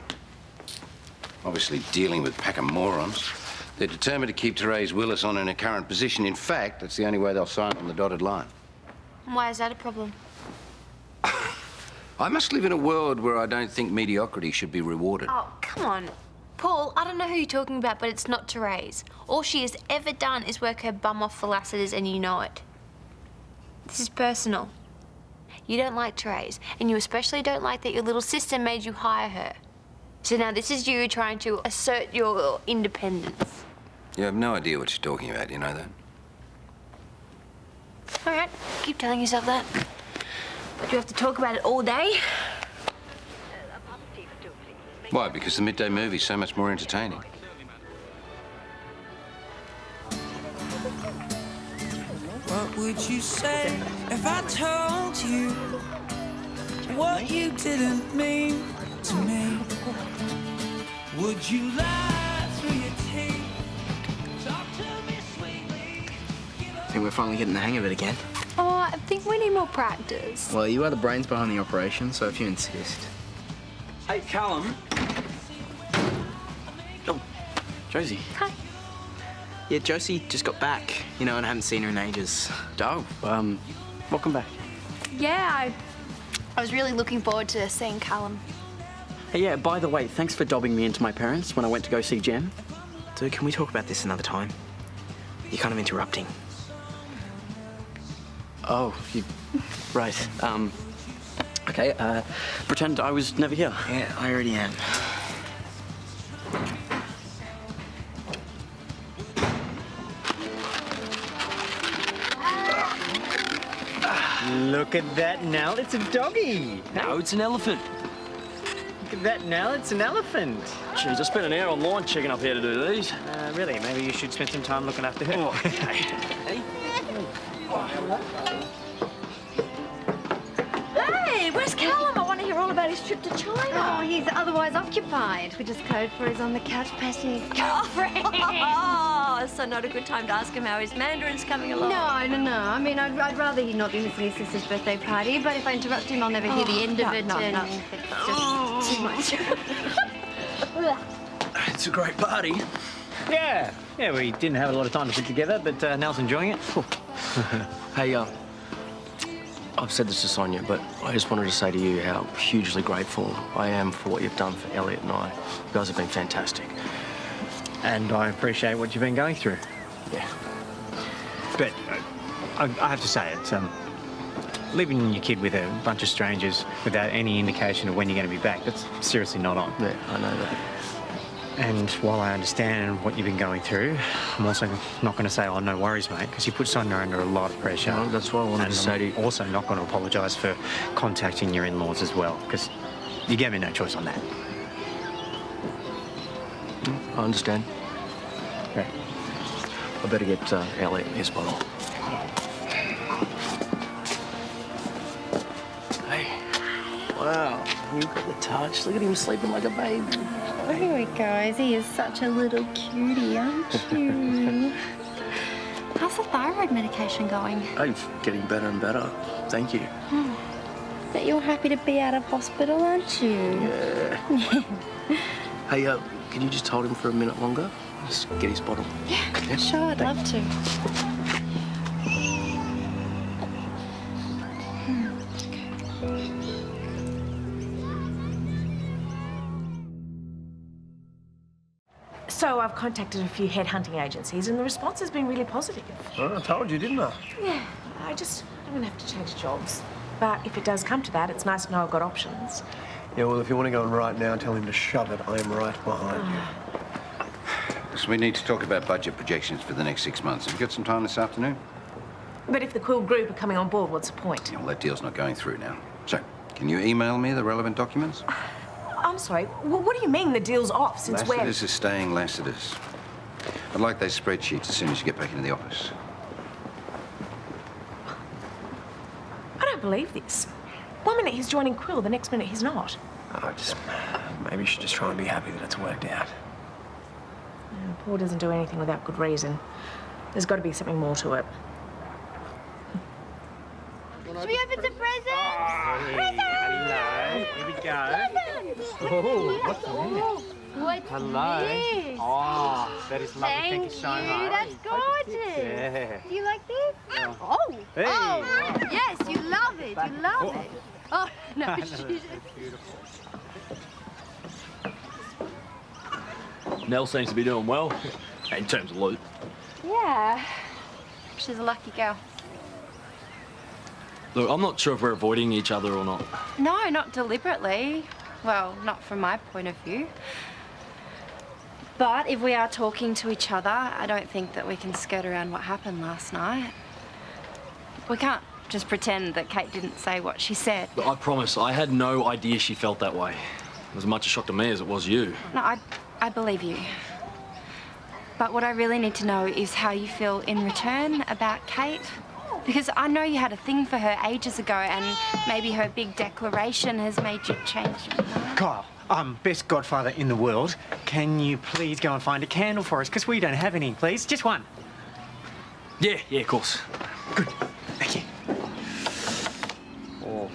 obviously dealing with a pack of morons. They're determined to keep Therese Willis on in her current position. In fact, that's the only way they'll sign on the dotted line. Why is that a problem? I must live in a world where I don't think mediocrity should be rewarded. Oh, come on. Paul, I don't know who you're talking about, but it's not Therese. All she has ever done is work her bum off for Lassiter's, and you know it. This is personal. You don't like Therese, and you especially don't like that your little sister made you hire her. So now this is you trying to assert your independence. You have no idea what you're talking about, you know that? All right, keep telling yourself that. But you have to talk about it all day. Why? Because the midday movie's so much more entertaining. What would you say if I told you what you didn't mean to me? Would you lie through your teeth? Talk to me sweetly. I think we're finally getting the hang of it again. Oh, I think we need more practice. Well, you are the brains behind the operation, so if you insist. Hey, Calen. Oh, Josie. Hi. Yeah, Josie just got back, you know, and I haven't seen her in ages. Oh, welcome back. Yeah, I was really looking forward to seeing Calen. Hey, yeah, by the way, thanks for dobbing me into my parents when I went to go see Jem. Dude, can we talk about this another time? You're kind of interrupting. Oh, right. Okay, pretend I was never here. Yeah, I already am. Look at that, Nell. It's a doggy. No, it's an elephant. Look at that, Nell. It's an elephant. Jeez, I spent an hour online checking up how to do these. Really? Maybe you should spend some time looking after her. Oh, okay. Hey, where's Calen? I want to hear all about his trip to China. Oh, he's otherwise occupied, which is code for he's on the couch passing his girlfriend. Oh, so not a good time to ask him how his Mandarin's coming along. No. I mean, I'd rather he not be missing his sister's birthday party, but if I interrupt him, I'll never hear the end of it. No. It's just too much. It's a great party. Yeah, we didn't have a lot of time to put together, but Nell's enjoying it. Hey, I've said this to Sonya, but I just wanted to say to you how hugely grateful I am for what you've done for Elliot and I. You guys have been fantastic. And I appreciate what you've been going through. Yeah. But I have to say it, leaving your kid with a bunch of strangers without any indication of when you're going to be back, that's seriously not on. Yeah, I know that. And while I understand what you've been going through, I'm also not going to say, oh, no worries, mate, because you put Sonya under a lot of pressure. No, that's what I wanted to say to you. I'm also not going to apologise for contacting your in-laws as well, because you gave me no choice on that. I understand. Okay. I better get Elliot his bottle. Hey. Wow, you got the touch. Look at him sleeping like a baby. Oh, here he goes. He is such a little cutie, aren't you? How's the thyroid medication going? Hey, getting better and better. Thank you. Bet you're happy to be out of hospital, aren't you? Yeah. Hey, can you just hold him for a minute longer? Just get his bottle. Yeah, sure, I'd love to. So I've contacted a few headhunting agencies and the response has been really positive. Oh, I told you, didn't I? Yeah, I'm going to have to change jobs. But if it does come to that, it's nice to know I've got options. Yeah, well, if you want to go on right now, tell him to shove it. I am right behind you. So we need to talk about budget projections for the next 6 months. Have you got some time this afternoon? But if the Quill Group are coming on board, what's the point? Yeah, well, that deal's not going through now. So, can you email me the relevant documents? I'm sorry, what do you mean the deal's off? Since when? Lassiter's is staying Lassiter's. I'd like those spreadsheets as soon as you get back into the office. I don't believe this. 1 minute he's joining Quill, the next minute he's not. Maybe you should just try and be happy that it's worked out. Yeah, Paul doesn't do anything without good reason. There's got to be something more to it. Should we open some presents? Hello. Here we go. Oh, what's this? What's Hello. this? Oh, that is lovely. Thank you so much. That's gorgeous. Yeah. Do you like this? Oh. Hey. Oh, yes, you love it. You love it. Oh, no, she's Beautiful. Nell seems to be doing well, in terms of loot. Yeah. She's a lucky girl. Look, I'm not sure if we're avoiding each other or not. No, not deliberately. Well, not from my point of view. But if we are talking to each other, I don't think that we can skirt around what happened last night. We can't just pretend that Kate didn't say what she said. But I promise, I had no idea she felt that way. It was as much a shock to me as it was you. No, I believe you. But what I really need to know is how you feel in return about Kate. Because I know you had a thing for her ages ago, and maybe her big declaration has made you change your mind. Kyle, best godfather in the world. Can you please go and find a candle for us? Because we don't have any, please. Just one. Yeah, of course. Good. Thank you. Oh.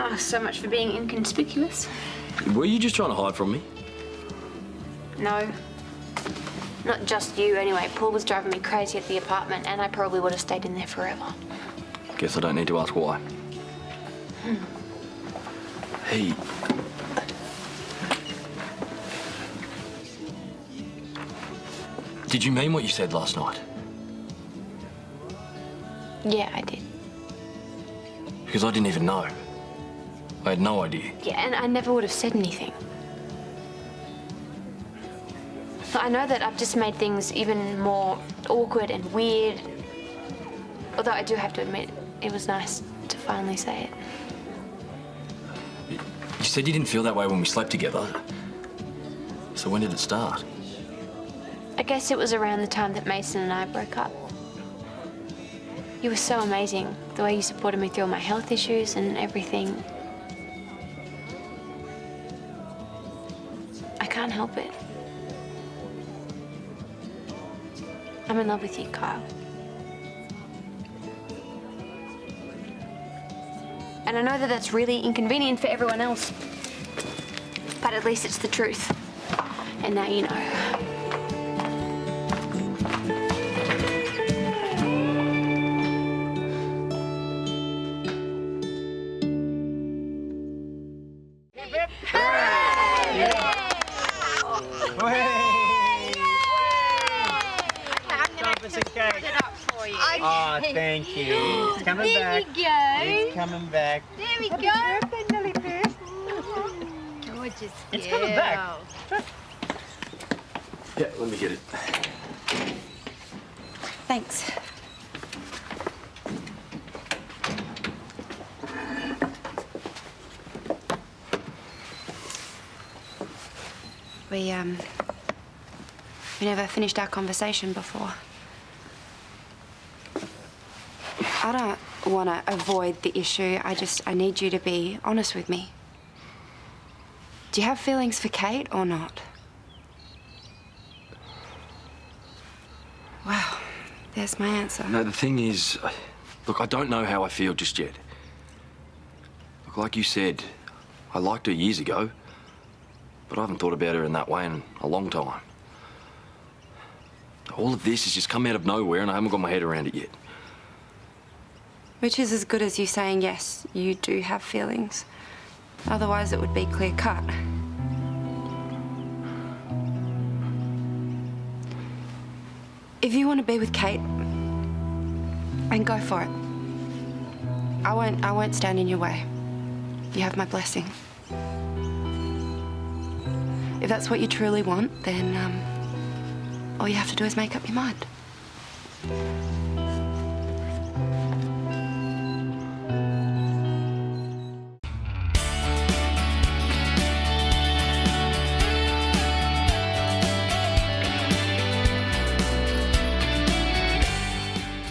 Oh, so much for being inconspicuous. Were you just trying to hide from me? No. Not just you, anyway. Paul was driving me crazy at the apartment, and I probably would have stayed in there forever. Guess I don't need to ask why. Hey. Did you mean what you said last night? Yeah, I did. Because I didn't even know. I had no idea. Yeah, and I never would have said anything. I know that I've just made things even more awkward and weird. Although I do have to admit, it was nice to finally say it. You said you didn't feel that way when we slept together. So when did it start? I guess it was around the time that Mason and I broke up. You were so amazing, the way you supported me through all my health issues and everything. I can't help it. I'm in love with you, Kyle. And I know that that's really inconvenient for everyone else. But at least it's the truth. And now you know. Oh, thank you. It's coming back. There we go. It's coming back. There we go. Gorgeous It's coming back. Yeah, let me get it. Thanks. We never finished our conversation before. I don't want to avoid the issue. I need you to be honest with me. Do you have feelings for Kate or not? Wow, there's my answer. No, the thing is, look, I don't know how I feel just yet. Look, like you said, I liked her years ago, but I haven't thought about her in that way in a long time. All of this has just come out of nowhere and I haven't got my head around it yet. Which is as good as you saying, yes, you do have feelings. Otherwise, it would be clear cut. If you want to be with Kate, then go for it. I won't stand in your way. You have my blessing. If that's what you truly want, then all you have to do is make up your mind.